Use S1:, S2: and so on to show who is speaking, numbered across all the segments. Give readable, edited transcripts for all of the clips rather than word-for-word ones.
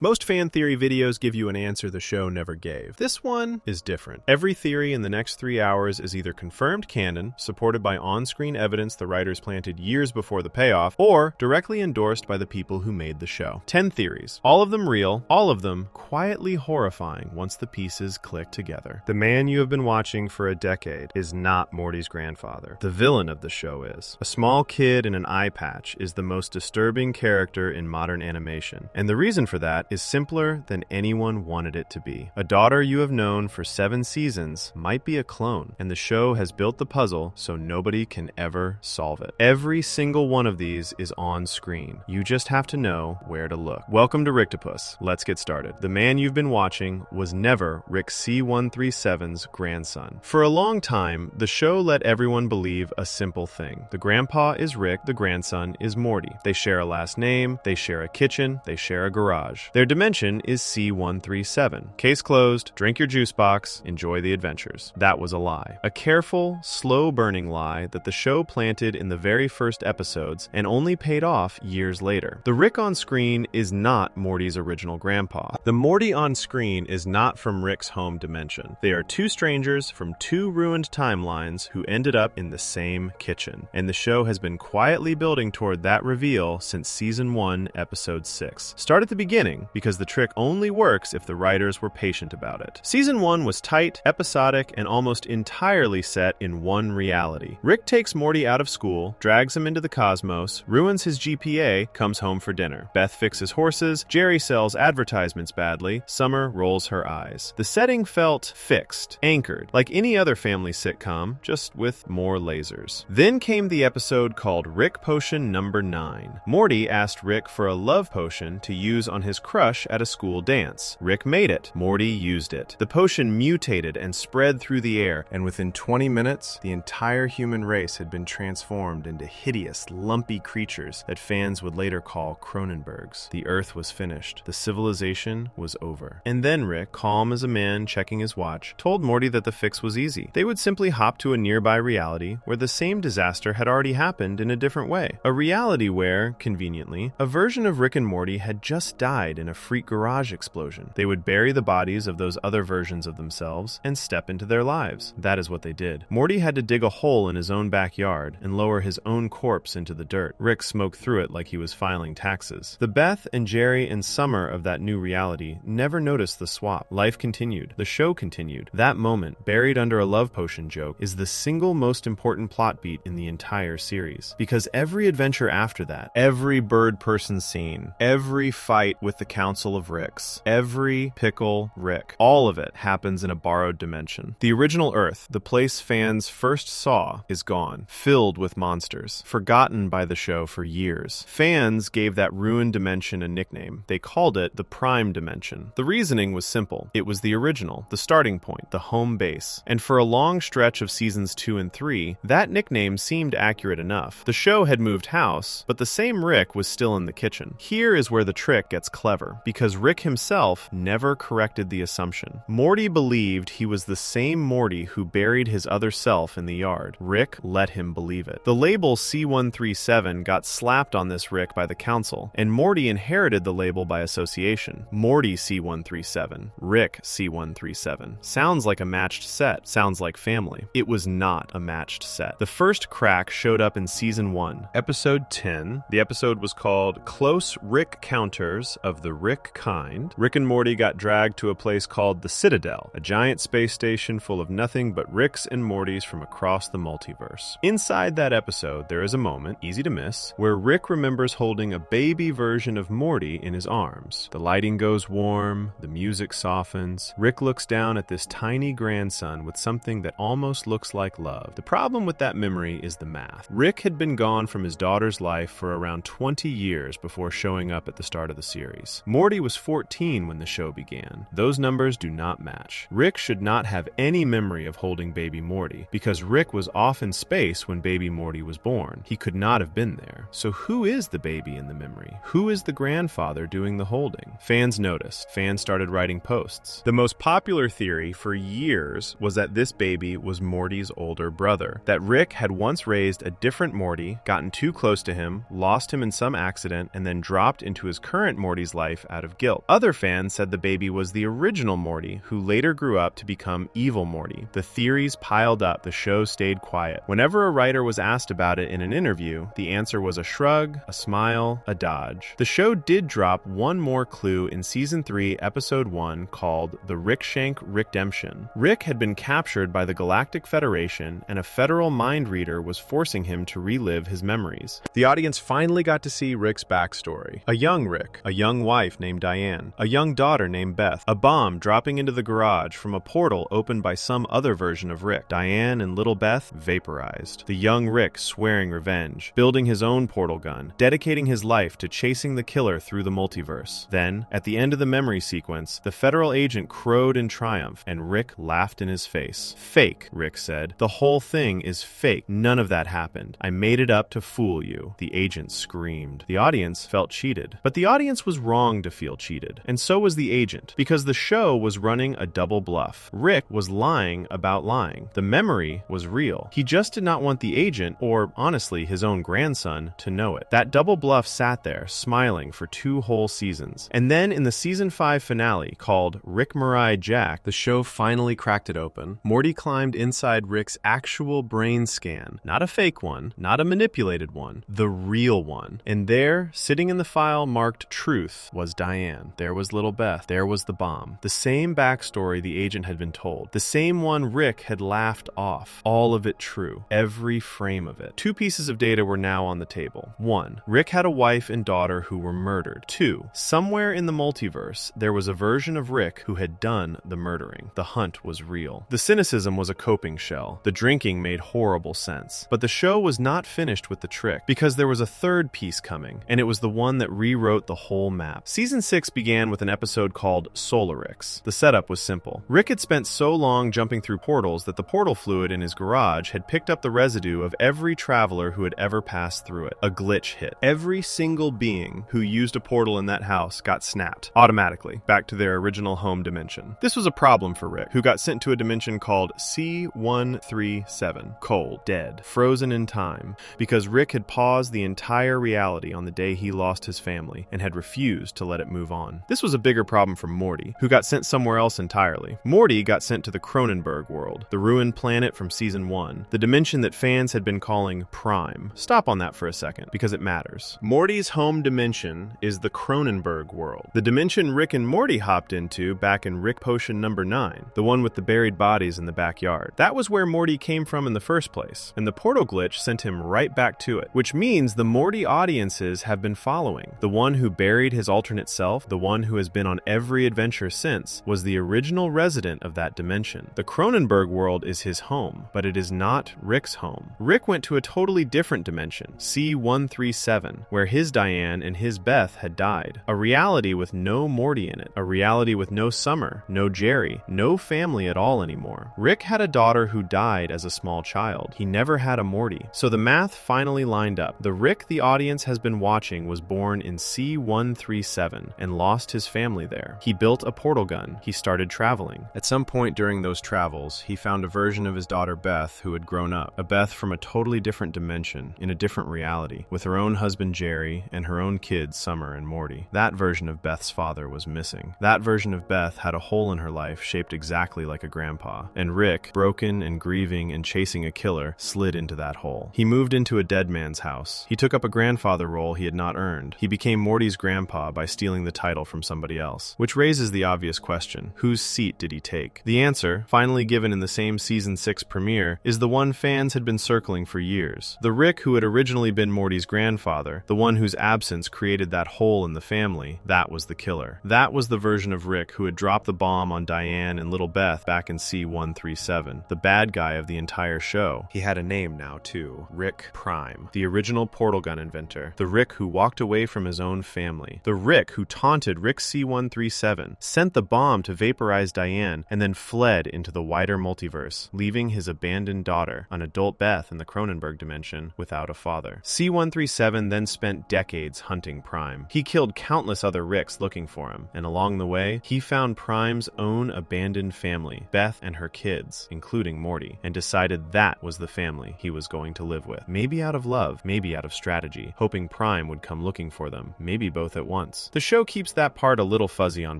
S1: Most fan theory videos give you an answer the show never gave. This one is different. Every theory in the next 3 hours is either confirmed canon, supported by on-screen evidence the writers planted years before the payoff, or directly endorsed by the people who made the show. 10 theories. All of them real, all of them quietly horrifying once the pieces click together. The man you have been watching for a decade is not Morty's grandfather. The villain of the show is. A small kid in an eye patch is the most disturbing character in modern animation. And the reason for that is simpler than anyone wanted it to be. A daughter you have known for 7 seasons might be a clone, and the show has built the puzzle so nobody can ever solve it. Every single one of these is on screen. You just have to know where to look. Welcome to Ricktopus. Let's get started. The man you've been watching was never Rick C-137's grandson. For a long time, the show let everyone believe a simple thing. The grandpa is Rick, the grandson is Morty. They share a last name, they share a kitchen, they share a garage. Their dimension is C-137. Case closed, drink your juice box, enjoy the adventures. That was a lie. A careful, slow-burning lie that the show planted in the very first episodes and only paid off years later. The Rick on screen is not Morty's original grandpa. The Morty on screen is not from Rick's home dimension. They are 2 strangers from 2 ruined timelines who ended up in the same kitchen. And the show has been quietly building toward that reveal since Season 1, Episode 6. Start at the beginning, because the trick only works if the writers were patient about it. Season 1 was tight, episodic, and almost entirely set in one reality. Rick takes Morty out of school, drags him into the cosmos, ruins his GPA, comes home for dinner. Beth fixes horses, Jerry sells advertisements badly, Summer rolls her eyes. The setting felt fixed, anchored, like any other family sitcom, just with more lasers. Then came the episode called Rick Potion Number 9. Morty asked Rick for a love potion to use on his crush at a school dance. Rick made it. Morty used it. The potion mutated and spread through the air, and within 20 minutes, the entire human race had been transformed into hideous, lumpy creatures that fans would later call Cronenbergs. The Earth was finished. The civilization was over. And then Rick, calm as a man checking his watch, told Morty that the fix was easy. They would simply hop to a nearby reality where the same disaster had already happened in a different way. A reality where, conveniently, a version of Rick and Morty had just died in a freak garage explosion. They would bury the bodies of those other versions of themselves and step into their lives. That is what they did. Morty had to dig a hole in his own backyard and lower his own corpse into the dirt. Rick smoked through it like he was filing taxes. The Beth and Jerry and Summer of that new reality never noticed the swap. Life continued. The show continued. That moment, buried under a love potion joke, is the single most important plot beat in the entire series. Because every adventure after that, every bird person scene, every fight with the Council of Ricks, every pickle Rick, all of it happens in a borrowed dimension. The original Earth, the place fans first saw, is gone, filled with monsters, forgotten by the show for years. Fans gave that ruined dimension a nickname. They called it the Prime Dimension. The reasoning was simple. It was the original, the starting point, the home base. And for a long stretch of seasons 2 and 3, that nickname seemed accurate enough. The show had moved house, but the same Rick was still in the kitchen. Here is where the trick gets clever, because Rick himself never corrected the assumption. Morty believed he was the same Morty who buried his other self in the yard. Rick let him believe it. The label C-137 got slapped on this Rick by the council, and Morty inherited the label by association. Morty C-137, Rick C-137. Sounds like a matched set, sounds like family. It was not a matched set. The first crack showed up in Season 1, Episode 10. The episode was called Close Rick Counters of the Rick Kind. Rick and Morty got dragged to a place called the Citadel, a giant space station full of nothing but Ricks and Mortys from across the multiverse. Inside that episode, there is a moment, easy to miss, where Rick remembers holding a baby version of Morty in his arms. The lighting goes warm, the music softens. Rick looks down at this tiny grandson with something that almost looks like love. The problem with that memory is the math. Rick had been gone from his daughter's life for around 20 years before showing up at the start of the series. Morty was 14 when the show began. Those numbers do not match. Rick should not have any memory of holding baby Morty, because Rick was off in space when baby Morty was born. He could not have been there. So who is the baby in the memory? Who is the grandfather doing the holding? Fans noticed. Fans started writing posts. The most popular theory for years was that this baby was Morty's older brother, that Rick had once raised a different Morty, gotten too close to him, lost him in some accident, and then dropped into his current Morty's life life out of guilt. Other fans said the baby was the original Morty, who later grew up to become Evil Morty. The theories piled up, the show stayed quiet. Whenever a writer was asked about it in an interview, the answer was a shrug, a smile, a dodge. The show did drop one more clue in Season 3, Episode 1, called The Rickshank Redemption. Rick had been captured by the Galactic Federation, and a federal mind reader was forcing him to relive his memories. The audience finally got to see Rick's backstory. A young Rick, a young wife named Diane, a young daughter named Beth, a bomb dropping into the garage from a portal opened by some other version of Rick. Diane and little Beth vaporized. The young Rick swearing revenge, building his own portal gun, dedicating his life to chasing the killer through the multiverse. Then, at the end of the memory sequence, the federal agent crowed in triumph, and Rick laughed in his face. "Fake," Rick said. "The whole thing is fake. None of that happened. I made it up to fool you." The agent screamed. The audience felt cheated. But the audience was wrong to feel cheated, and so was the agent, because the show was running a double bluff. Rick was lying about lying. The memory was real. He just did not want the agent, or honestly his own grandson, to know it. That double bluff sat there, smiling for 2 whole seasons. And then in the Season 5 finale, called Rick Mirai Jack, the show finally cracked it open. Morty climbed inside Rick's actual brain scan. Not a fake one, not a manipulated one, the real one. And there, sitting in the file marked Truth, was Diane. There was little Beth. There was the bomb. The same backstory the agent had been told. The same one Rick had laughed off. All of it true. Every frame of it. 2 pieces of data were now on the table. 1. Rick had a wife and daughter who were murdered. 2. Somewhere in the multiverse, there was a version of Rick who had done the murdering. The hunt was real. The cynicism was a coping shell. The drinking made horrible sense. But the show was not finished with the trick, because there was a 3rd piece coming, and it was the one that rewrote the whole map. Season 6 began with an episode called Solarix. The setup was simple. Rick had spent so long jumping through portals that the portal fluid in his garage had picked up the residue of every traveler who had ever passed through it. A glitch hit. Every single being who used a portal in that house got snapped, automatically, back to their original home dimension. This was a problem for Rick, who got sent to a dimension called C137, cold, dead, frozen in time, because Rick had paused the entire reality on the day he lost his family and had refused to let it move on. This was a bigger problem for Morty, who got sent somewhere else entirely. Morty got sent to the Cronenberg world, the ruined planet from Season 1, the dimension that fans had been calling Prime. Stop on that for a second, because it matters. Morty's home dimension is the Cronenberg world, the dimension Rick and Morty hopped into back in Rick Potion number 9, the one with the buried bodies in the backyard. That was where Morty came from in the first place, and the portal glitch sent him right back to it, which means the Morty audiences have been following. The one who buried his alternate self, the one who has been on every adventure since, was the original resident of that dimension. The Cronenberg world is his home, but it is not Rick's home. Rick went to a totally different dimension, C137, where his Diane and his Beth had died. A reality with no Morty in it. A reality with no Summer, no Jerry, no family at all anymore. Rick had a daughter who died as a small child. He never had a Morty. So the math finally lined up. The Rick the audience has been watching was born in C137 and lost his family there. He built a portal gun. He started traveling. At some point during those travels, he found a version of his daughter Beth who had grown up. A Beth from a totally different dimension, in a different reality, with her own husband Jerry and her own kids Summer and Morty. That version of Beth's father was missing. That version of Beth had a hole in her life shaped exactly like a grandpa. And Rick, broken and grieving and chasing a killer, slid into that hole. He moved into a dead man's house. He took up a grandfather role he had not earned. He became Morty's grandpa by stealing the title from somebody else. Which raises the obvious question: whose seat did he take? The answer, finally given in the same Season 6 premiere, is the one fans had been circling for years. The Rick who had originally been Morty's grandfather, the one whose absence created that hole in the family, that was the killer. That was the version of Rick who had dropped the bomb on Diane and little Beth back in C137, the bad guy of the entire show. He had a name now too, Rick Prime, the original portal gun inventor, the Rick who walked away from his own family, the Rick who taunted Rick C137, sent the bomb to vaporize Diane, and then fled into the wider multiverse, leaving his abandoned daughter, an adult Beth in the Cronenberg dimension, without a father. C137 then spent decades hunting Prime. He killed countless other Ricks looking for him, and along the way, he found Prime's own abandoned family, Beth and her kids, including Morty, and decided that was the family he was going to live with. Maybe out of love, maybe out of strategy, hoping Prime would come looking for them, maybe both at once. evidence. The show keeps that part a little fuzzy on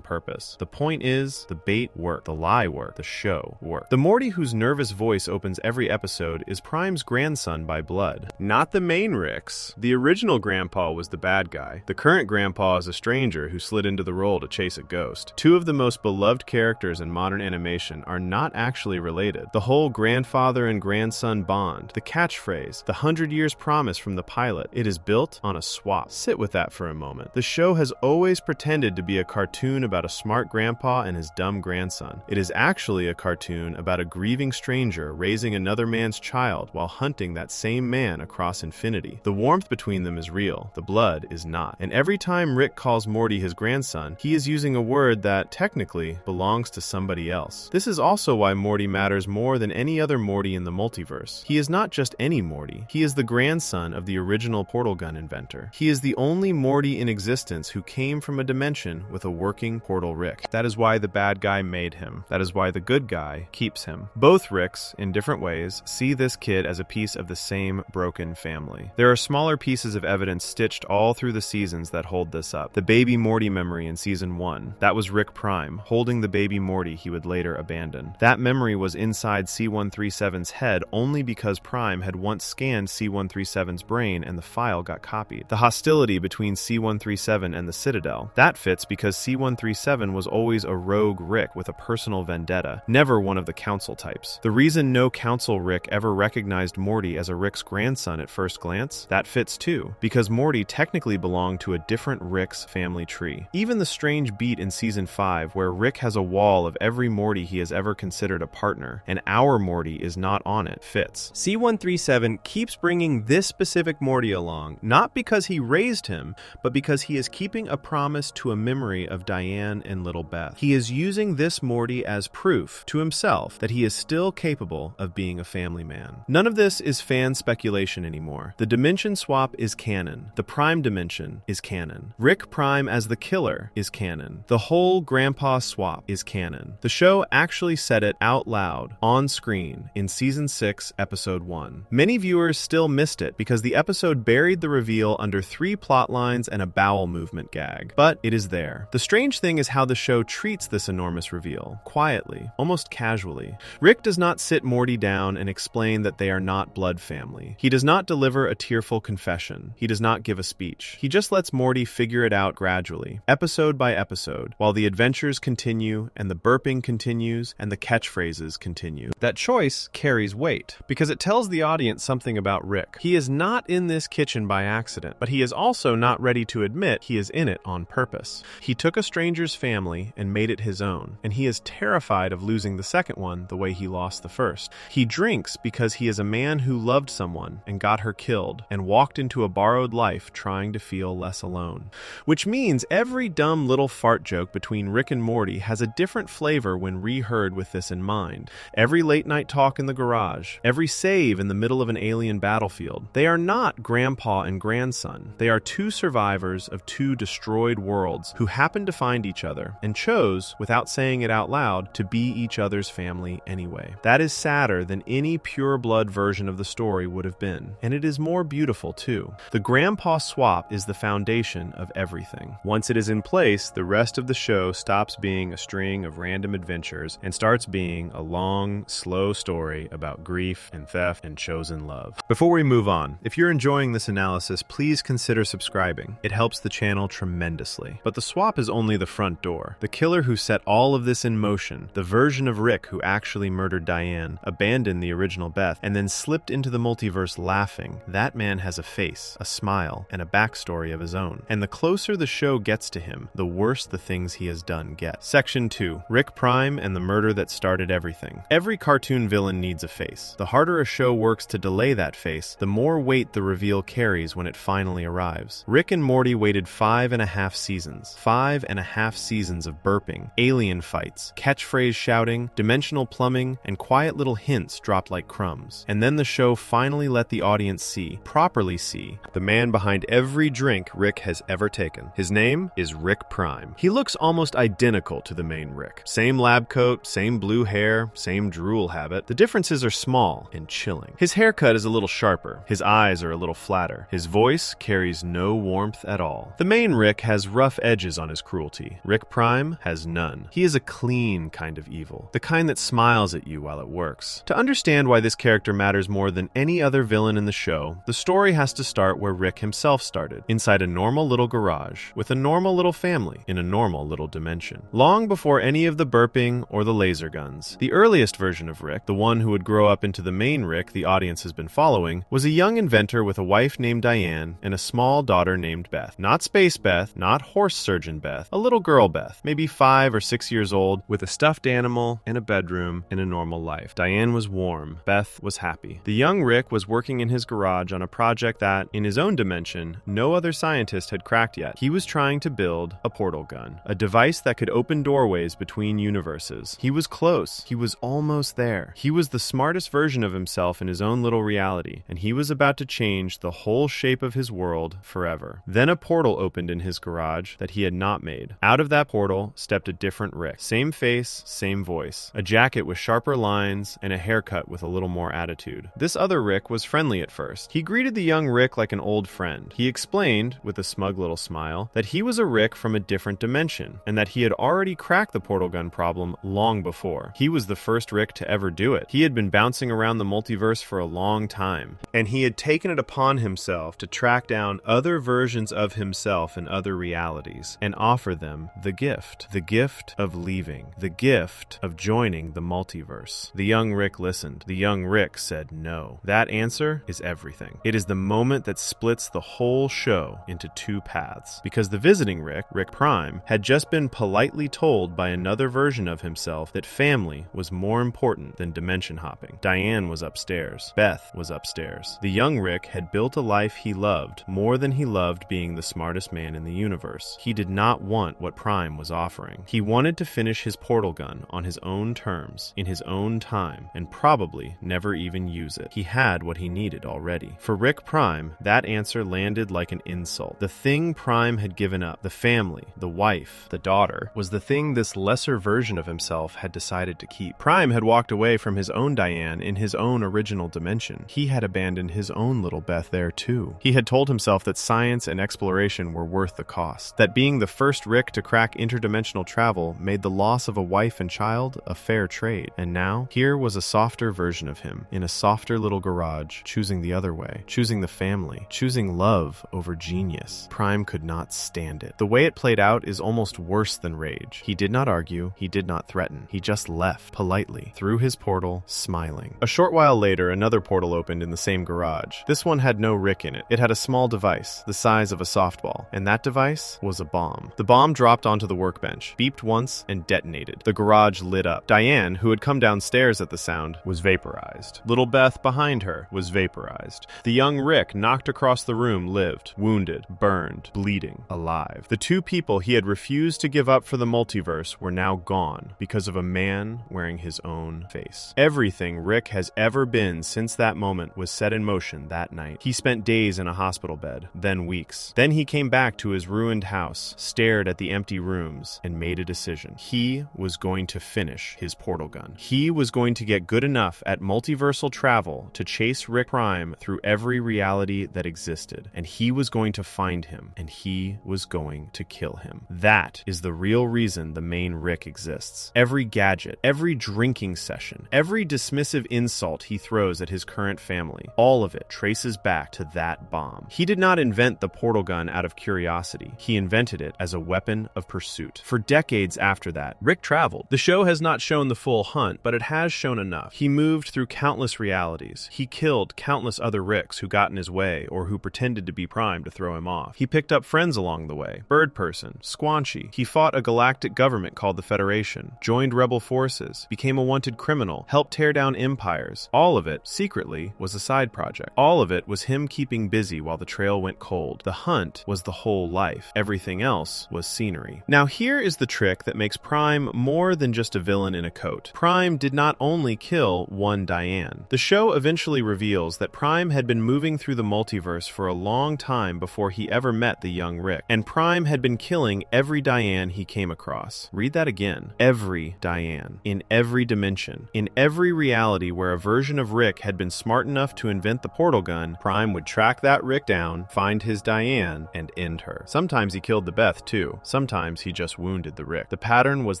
S1: purpose. The point is, the bait worked, the lie worked, the show worked. The Morty whose nervous voice opens every episode is Prime's grandson by blood. Not the main Rick's. The original grandpa was the bad guy. The current grandpa is a stranger who slid into the role to chase a ghost. Two of the most beloved characters in modern animation are not actually related. The whole grandfather and grandson bond, the catchphrase, the 100 years promise from the pilot, it is built on a swap. Sit with that for a moment. The show has always pretended to be a cartoon about a smart grandpa and his dumb grandson. It is actually a cartoon about a grieving stranger raising another man's child while hunting that same man across infinity. The warmth between them is real, the blood is not. And every time Rick calls Morty his grandson, he is using a word that, technically, belongs to somebody else. This is also why Morty matters more than any other Morty in the multiverse. He is not just any Morty. He is the grandson of the original portal gun inventor. He is the only Morty in existence who came from a dimension with a working portal Rick. That is why the bad guy made him. That is why the good guy keeps him. Both Ricks, in different ways, see this kid as a piece of the same broken family. There are smaller pieces of evidence stitched all through the seasons that hold this up. The baby Morty memory in season 1. That was Rick Prime, holding the baby Morty he would later abandon. That memory was inside C-137's head only because Prime had once scanned C-137's brain and the file got copied. The hostility between C-137 and the Citadel. That fits because C-137 was always a rogue Rick with a personal vendetta, never one of the Council types. The reason no Council Rick ever recognized Morty as a Rick's grandson at first glance? That fits too, because Morty technically belonged to a different Rick's family tree. Even the strange beat in season 5 where Rick has a wall of every Morty he has ever considered a partner, and our Morty is not on it, fits. C-137 keeps bringing this specific Morty along, not because he raised him, but because he is keeping a promise to a memory of Diane and little Beth. He is using this Morty as proof to himself that he is still capable of being a family man. None of this is fan speculation anymore. The dimension swap is canon. The Prime dimension is canon. Rick Prime as the killer is canon. The whole grandpa swap is canon. The show actually said it out loud, on screen, in season 6, episode 1. Many viewers still missed it because the episode buried the reveal under 3 plot lines and a bowel movement gag. But it is there. The strange thing is how the show treats this enormous reveal. Quietly, almost casually. Rick does not sit Morty down and explain that they are not blood family. He does not deliver a tearful confession. He does not give a speech. He just lets Morty figure it out gradually, episode by episode, while the adventures continue and the burping continues and the catchphrases continue. That choice carries weight because it tells the audience something about Rick. He is not in this kitchen by accident, but he is also not ready to admit he is in it on purpose. He took a stranger's family and made it his own, and he is terrified of losing the second one the way he lost the first. He drinks because he is a man who loved someone and got her killed and walked into a borrowed life trying to feel less alone. Which means every dumb little fart joke between Rick and Morty has a different flavor when reheard with this in mind. Every late night talk in the garage, every save in the middle of an alien battlefield. They are not grandpa and grandson. They are two survivors of two destroyed worlds who happened to find each other and chose, without saying it out loud, to be each other's family anyway. That is sadder than any pure blood version of the story would have been, and it is more beautiful too. The grandpa swap is the foundation of everything. Once it is in place, the rest of the show stops being a string of random adventures and starts being a long, slow story about grief and theft and chosen love. Before we move on, if you're enjoying this analysis, please consider subscribing. It helps the channel tremendously. But the swap is only the front door. The killer who set all of this in motion, the version of Rick who actually murdered Diane, abandoned the original Beth, and then slipped into the multiverse laughing, that man has a face, a smile, and a backstory of his own. And the closer the show gets to him, the worse the things he has done get. Section 2. Rick Prime and the murder that started everything. Every cartoon villain needs a face. The harder a show works to delay that face, the more weight the reveal carries when it finally arrives. Rick and Morty waited 5.5 seasons. 5.5 seasons of burping, alien fights, catchphrase shouting, dimensional plumbing, and quiet little hints dropped like crumbs. And then the show finally let the audience see, properly see, the man behind every drink Rick has ever taken. His name is Rick Prime. He looks almost identical to the main Rick. Same lab coat, same blue hair, same drool habit. The differences are small and chilling. His haircut is a little sharper. His eyes are a little flatter. His voice carries no warmth at all. The main main Rick has rough edges on his cruelty. Rick Prime has none. He is a clean kind of evil, the kind that smiles at you while it works. To understand why this character matters more than any other villain in the show, the story has to start where Rick himself started, inside a normal little garage, with a normal little family, in a normal little dimension. Long before any of the burping or the laser guns, the earliest version of Rick, the one who would grow up into the main Rick the audience has been following, was a young inventor with a wife named Diane and a small daughter named Beth. Not Space Beth, not Horse Surgeon Beth, a little girl Beth, maybe 5 or 6 years old, with a stuffed animal and a bedroom and a normal life. Diane was warm. Beth was happy. The young Rick was working in his garage on a project that, in his own dimension, no other scientist had cracked yet. He was trying to build a portal gun, a device that could open doorways between universes. He was close. He was almost there. He was the smartest version of himself in his own little reality, and he was about to change the whole shape of his world forever. Then a portal opened in his garage that he had not made. Out of that portal stepped a different Rick. Same face, same voice. A jacket with sharper lines and a haircut with a little more attitude. This other Rick was friendly at first. He greeted the young Rick like an old friend. He explained, with a smug little smile, that he was a Rick from a different dimension, and that he had already cracked the portal gun problem long before. He was the first Rick to ever do it. He had been bouncing around the multiverse for a long time, and he had taken it upon himself to track down other versions of himself in other realities and offer them the gift of leaving, the gift of joining the multiverse. The young Rick listened. The young Rick said no. That answer is everything. It is the moment that splits the whole show into two paths, because the visiting Rick, Rick Prime, had just been politely told by another version of himself that family was more important than dimension hopping. Diane was upstairs. Beth was upstairs. The young Rick had built a life he loved more than he loved being the smartest man in the universe. He did not want what Prime was offering. He wanted to finish his portal gun on his own terms, in his own time, and probably never even use it. He had what he needed already. For Rick Prime, that answer landed like an insult. The thing Prime had given up, the family, the wife, the daughter, was the thing this lesser version of himself had decided to keep. Prime had walked away from his own Diane in his own original dimension. He had abandoned his own little Beth there too. He had told himself that science and exploration were worth the cost, that being the first Rick to crack interdimensional travel made the loss of a wife and child a fair trade. And now, here was a softer version of him, in a softer little garage, choosing the other way, choosing the family, choosing love over genius. Prime could not stand it. The way it played out is almost worse than rage. He did not argue, he did not threaten. He just left, politely, through his portal, smiling. A short while later, another portal opened in the same garage. This one had no Rick in it. It had a small device, the size of a softball, and that device was a bomb. The bomb dropped onto the workbench, beeped once, and detonated. The garage lit up. Diane, who had come downstairs at the sound, was vaporized. Little Beth behind her was vaporized. The young Rick, knocked across the room, lived, wounded, burned, bleeding, alive. The two people he had refused to give up for the multiverse were now gone because of a man wearing his own face. Everything Rick has ever been since that moment was set in motion that night. He spent days in a hospital bed, then weeks. Then he came back to his ruined house, stared at the empty rooms, and made a decision. He was going to finish his portal gun. He was going to get good enough at multiversal travel to chase Rick Prime through every reality that existed. And he was going to find him, and he was going to kill him. That is the real reason the main Rick exists. Every gadget, every drinking session, every dismissive insult he throws at his current family, all of it traces back to that bomb. He did not invent the portal gun out of curiosity. He invented it as a weapon of pursuit. For decades after that, Rick traveled. The show has not shown the full hunt, but it has shown enough. He moved through countless realities. He killed countless other Ricks who got in his way or who pretended to be Prime to throw him off. He picked up friends along the way. Bird Person, Squanchy. He fought a galactic government called the Federation, joined rebel forces, became a wanted criminal, helped tear down empires. All of it, secretly, was a side project. All of it was him keeping busy while the trail went cold. The hunt was the whole life. Everything else was scenery. Now here is the trick that makes Prime more than just a villain in a coat. Prime did not only kill one Diane. The show eventually reveals that Prime had been moving through the multiverse for a long time before he ever met the young Rick, and Prime had been killing every Diane he came across. Read that again. Every Diane. In every dimension. In every reality where a version of Rick had been smart enough to invent the portal gun, Prime would track that Rick down, find his Diane, and end skinned her. Sometimes he killed the Beth too. Sometimes he just wounded the Rick. The pattern was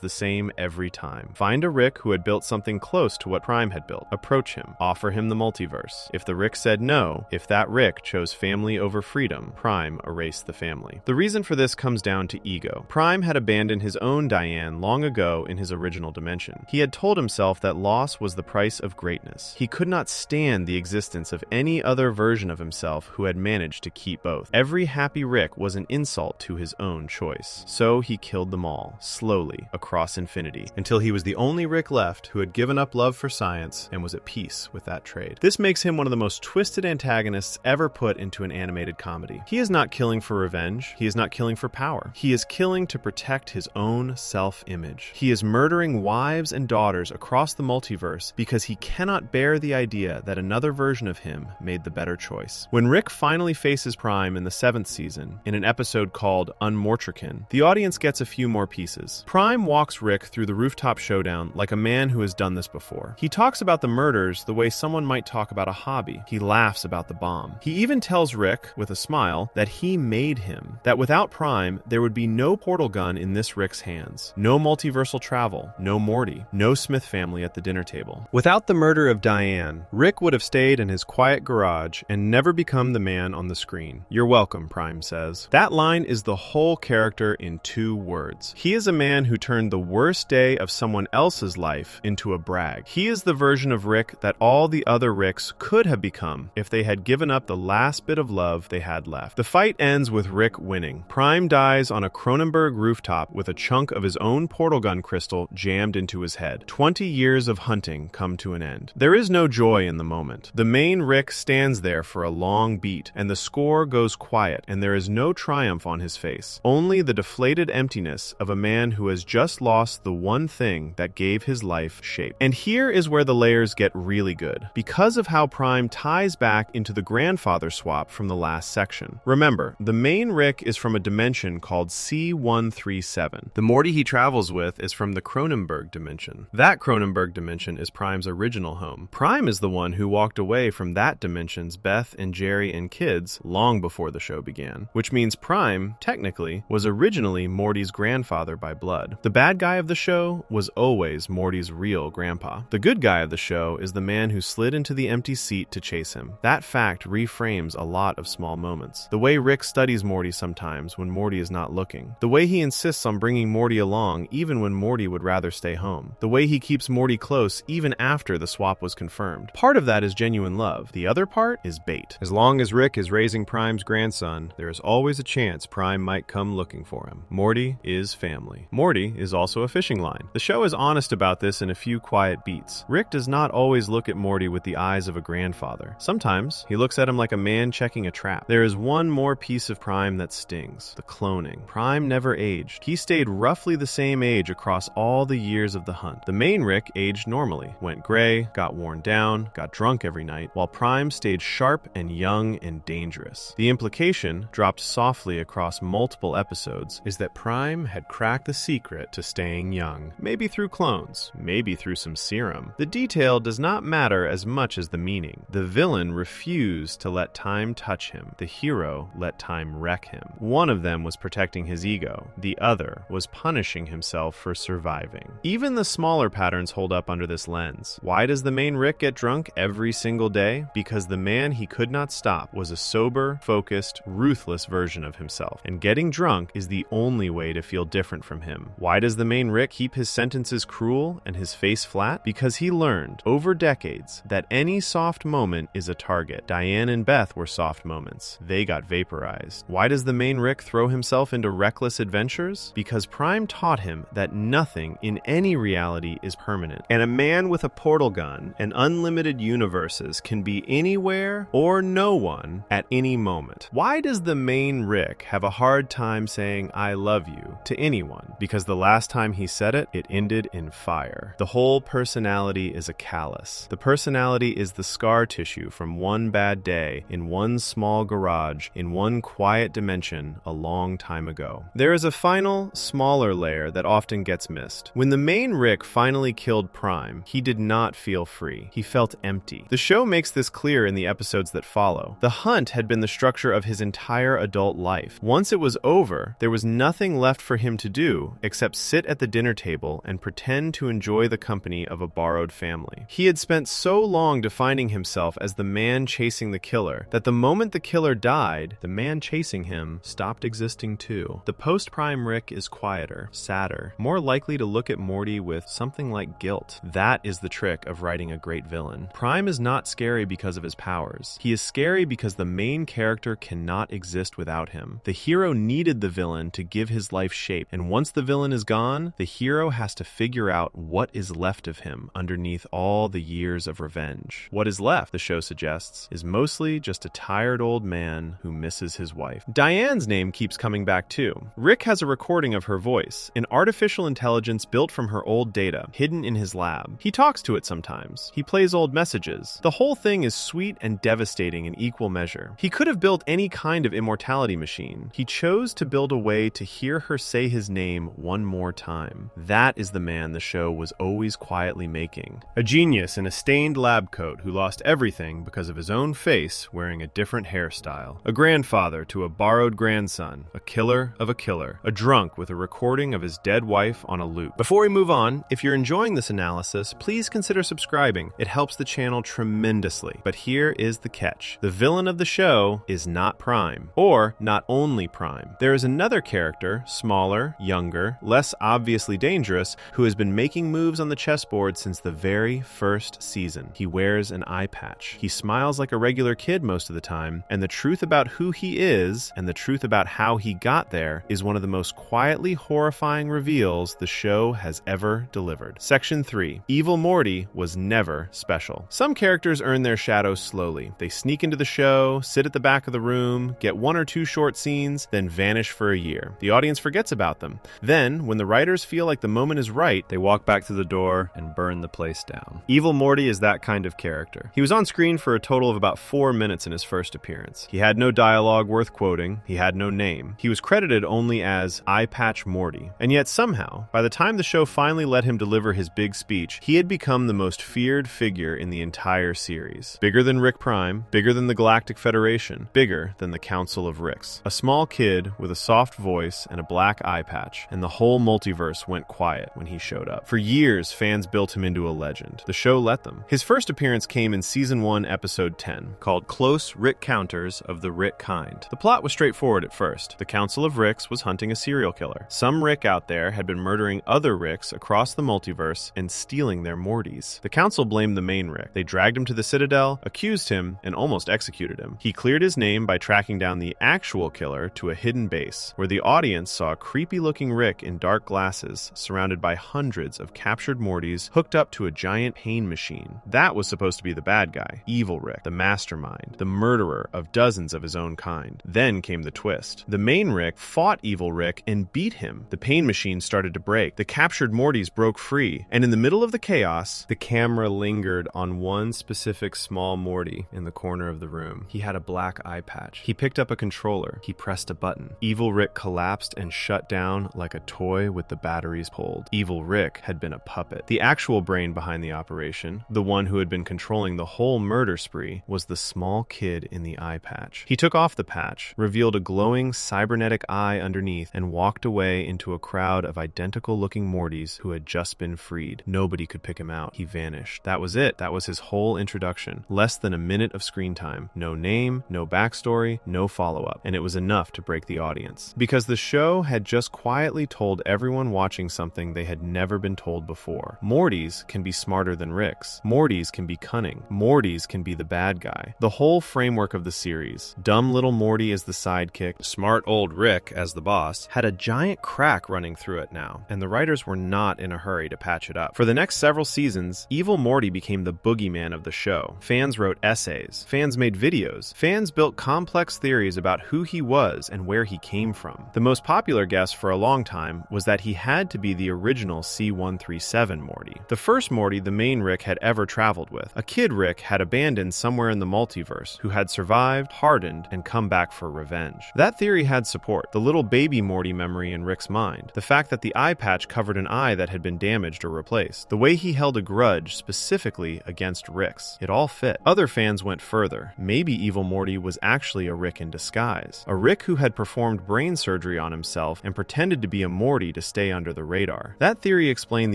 S1: the same every time. Find a Rick who had built something close to what Prime had built. Approach him. Offer him the multiverse. If the Rick said no, if that Rick chose family over freedom, Prime erased the family. The reason for this comes down to ego. Prime had abandoned his own Diane long ago in his original dimension. He had told himself that loss was the price of greatness. He could not stand the existence of any other version of himself who had managed to keep both. Every happy Rick was an insult to his own choice. So he killed them all, slowly, across infinity, until he was the only Rick left who had given up love for science and was at peace with that trade. This makes him one of the most twisted antagonists ever put into an animated comedy. He is not killing for revenge. He is not killing for power. He is killing to protect his own self-image. He is murdering wives and daughters across the multiverse because he cannot bear the idea that another version of him made the better choice. When Rick finally faces Prime in the 7th season, in an episode called Unmortrican, the audience gets a few more pieces. Prime walks Rick through the rooftop showdown like a man who has done this before. He talks about the murders the way someone might talk about a hobby. He laughs about the bomb. He even tells Rick, with a smile, that he made him. That without Prime, there would be no portal gun in this Rick's hands. No multiversal travel. No Morty. No Smith family at the dinner table. Without the murder of Diane, Rick would have stayed in his quiet garage and never become the man on the screen. You're welcome, Prime says. That line is the whole character in 2 words. He is a man who turned the worst day of someone else's life into a brag. He is the version of Rick that all the other Ricks could have become if they had given up the last bit of love they had left. The fight ends with Rick winning. Prime dies on a Cronenberg rooftop with a chunk of his own portal gun crystal jammed into his head. 20 years of hunting come to an end. There is no joy in the moment. The main Rick stands there for a long beat, and the score goes quiet, and there is no triumph on his face. Only the deflated emptiness of a man who has just lost the one thing that gave his life shape. And here is where the layers get really good, because of how Prime ties back into the grandfather swap from the last section. Remember, the main Rick is from a dimension called C137. The Morty he travels with is from the Cronenberg dimension. That Cronenberg dimension is Prime's original home. Prime is the one who walked away from that dimension's Beth and Jerry and kids long before the show began, which means Prime, technically, was originally Morty's grandfather by blood. The bad guy of the show was always Morty's real grandpa. The good guy of the show is the man who slid into the empty seat to chase him. That fact reframes a lot of small moments. The way Rick studies Morty sometimes when Morty is not looking. The way he insists on bringing Morty along even when Morty would rather stay home. The way he keeps Morty close even after the swap was confirmed. Part of that is genuine love. The other part is bait. As long as Rick is raising Prime's grandson, there is always a chance Prime might come looking for him. Morty is family. Morty is also a fishing line. The show is honest about this in a few quiet beats. Rick does not always look at Morty with the eyes of a grandfather. Sometimes he looks at him like a man checking a trap. There is one more piece of Prime that stings: the cloning. Prime never aged. He stayed roughly the same age across all the years of the hunt. The main Rick aged normally, went gray, got worn down, got drunk every night, while Prime stayed sharp and young and dangerous. The implication, dropped softly across multiple episodes, is that Prime had cracked the secret to staying young. Maybe through clones, maybe through some serum. The detail does not matter as much as the meaning. The villain refused to let time touch him. The hero let time wreck him. One of them was protecting his ego. The other was punishing himself for surviving. Even the smaller patterns hold up under this lens. Why does the main Rick get drunk every single day? Because the man he could not stop was a sober, focused, ruthless version of himself. And getting drunk is the only way to feel different from him. Why does the main Rick keep his sentences cruel and his face flat? Because he learned, over decades, that any soft moment is a target. Diane and Beth were soft moments. They got vaporized. Why does the main Rick throw himself into reckless adventures? Because Prime taught him that nothing in any reality is permanent. And a man with a portal gun and unlimited universes can be anywhere or no one at any moment. Why does the main Rick have a hard time saying "I love you" to anyone? Because the last time he said it, it ended in fire. The whole personality is a callus. The personality is the scar tissue from one bad day in one small garage in one quiet dimension a long time ago. There is a final, smaller layer that often gets missed. When the main Rick finally killed Prime, he did not feel free. He felt empty. The show makes this clear in the episodes that follow. The hunt had been the structure of his entire adult adult life. Once it was over, there was nothing left for him to do except sit at the dinner table and pretend to enjoy the company of a borrowed family. He had spent so long defining himself as the man chasing the killer that the moment the killer died, the man chasing him stopped existing too. The post-prime Rick is quieter, sadder, more likely to look at Morty with something like guilt. That is the trick of writing a great villain. Prime is not scary because of his powers. He is scary because the main character cannot exist without him. The hero needed the villain to give his life shape, and once the villain is gone, the hero has to figure out what is left of him underneath all the years of revenge. What is left, the show suggests, is mostly just a tired old man who misses his wife. Diane's name keeps coming back too. Rick has a recording of her voice, an artificial intelligence built from her old data, hidden in his lab. He talks to it sometimes. He plays old messages. The whole thing is sweet and devastating in equal measure. He could have built any kind of immortality machine. He chose to build a way to hear her say his name one more time. That is the man the show was always quietly making. A genius in a stained lab coat who lost everything because of his own face wearing a different hairstyle. A grandfather to a borrowed grandson. A killer of a killer. A drunk with a recording of his dead wife on a loop. Before we move on, if you're enjoying this analysis, please consider subscribing. It helps the channel tremendously. But here is the catch. The villain of the show is not Prime. Or not only Prime. There is another character, smaller, younger, less obviously dangerous, who has been making moves on the chessboard since the very first season. He wears an eye patch. He smiles like a regular kid most of the time, and the truth about who he is and the truth about how he got there is one of the most quietly horrifying reveals the show has ever delivered. Section 3. Evil Morty was never special. Some characters earn their shadows slowly. They sneak into the show, sit at the back of the room, get 1 or 2 short scenes, then vanish for a year. The audience forgets about them. Then, when the writers feel like the moment is right, they walk back to the door and burn the place down. Evil Morty is that kind of character. He was on screen for a total of about 4 minutes in his first appearance. He had no dialogue worth quoting. He had no name. He was credited only as Eye Patch Morty. And yet somehow, by the time the show finally let him deliver his big speech, he had become the most feared figure in the entire series. Bigger than Rick Prime, bigger than the Galactic Federation, bigger than the Council of Ricks. A small kid with a soft voice and a black eye patch, and the whole multiverse went quiet when he showed up. For years, fans built him into a legend. The show let them. His first appearance came in Season 1, Episode 10, called Close Rick Counters of the Rick Kind. The plot was straightforward at first. The Council of Ricks was hunting a serial killer. Some Rick out there had been murdering other Ricks across the multiverse and stealing their Mortys. The Council blamed the main Rick. They dragged him to the Citadel, accused him, and almost executed him. He cleared his name by tracking down the actual killer to a hidden base, where the audience saw a creepy-looking Rick in dark glasses, surrounded by hundreds of captured Mortys hooked up to a giant pain machine. That was supposed to be the bad guy, Evil Rick, the mastermind, the murderer of dozens of his own kind. Then came the twist. The main Rick fought Evil Rick and beat him. The pain machine started to break. The captured Mortys broke free, and in the middle of the chaos, the camera lingered on one specific small Morty in the corner of the room. He had a black eye patch. He picked up a controller. He pressed a button. Evil Rick collapsed and shut down like a toy with the batteries pulled. Evil Rick had been a puppet. The actual brain behind the operation, the one who had been controlling the whole murder spree, was the small kid in the eye patch. He took off the patch, revealed a glowing cybernetic eye underneath, and walked away into a crowd of identical-looking Mortys who had just been freed. Nobody could pick him out. He vanished. That was it. That was his whole introduction. Less than a minute of screen time. No name, no backstory, no follow-up. And it was enough to break the audience. Because the show had just quietly told everyone watching something they had never been told before. Mortys can be smarter than Ricks. Mortys can be cunning. Mortys can be the bad guy. The whole framework of the series, dumb little Morty as the sidekick, smart old Rick as the boss, had a giant crack running through it now, and the writers were not in a hurry to patch it up. For the next several seasons, Evil Morty became the boogeyman of the show. Fans wrote essays. Fans made videos. Fans built complex theories about who he was and where he came from. The most popular guess for a long time was that he had to be the original C-137 Morty. The first Morty the main Rick had ever traveled with. A kid Rick had abandoned somewhere in the multiverse who had survived, hardened, and come back for revenge. That theory had support. The little baby Morty memory in Rick's mind. The fact that the eye patch covered an eye that had been damaged or replaced. The way he held a grudge specifically against Rick's. It all fit. Other fans went further. Maybe Evil Morty was actually a Rick in disguise. disguise. A Rick who had performed brain surgery on himself and pretended to be a Morty to stay under the radar. That theory explained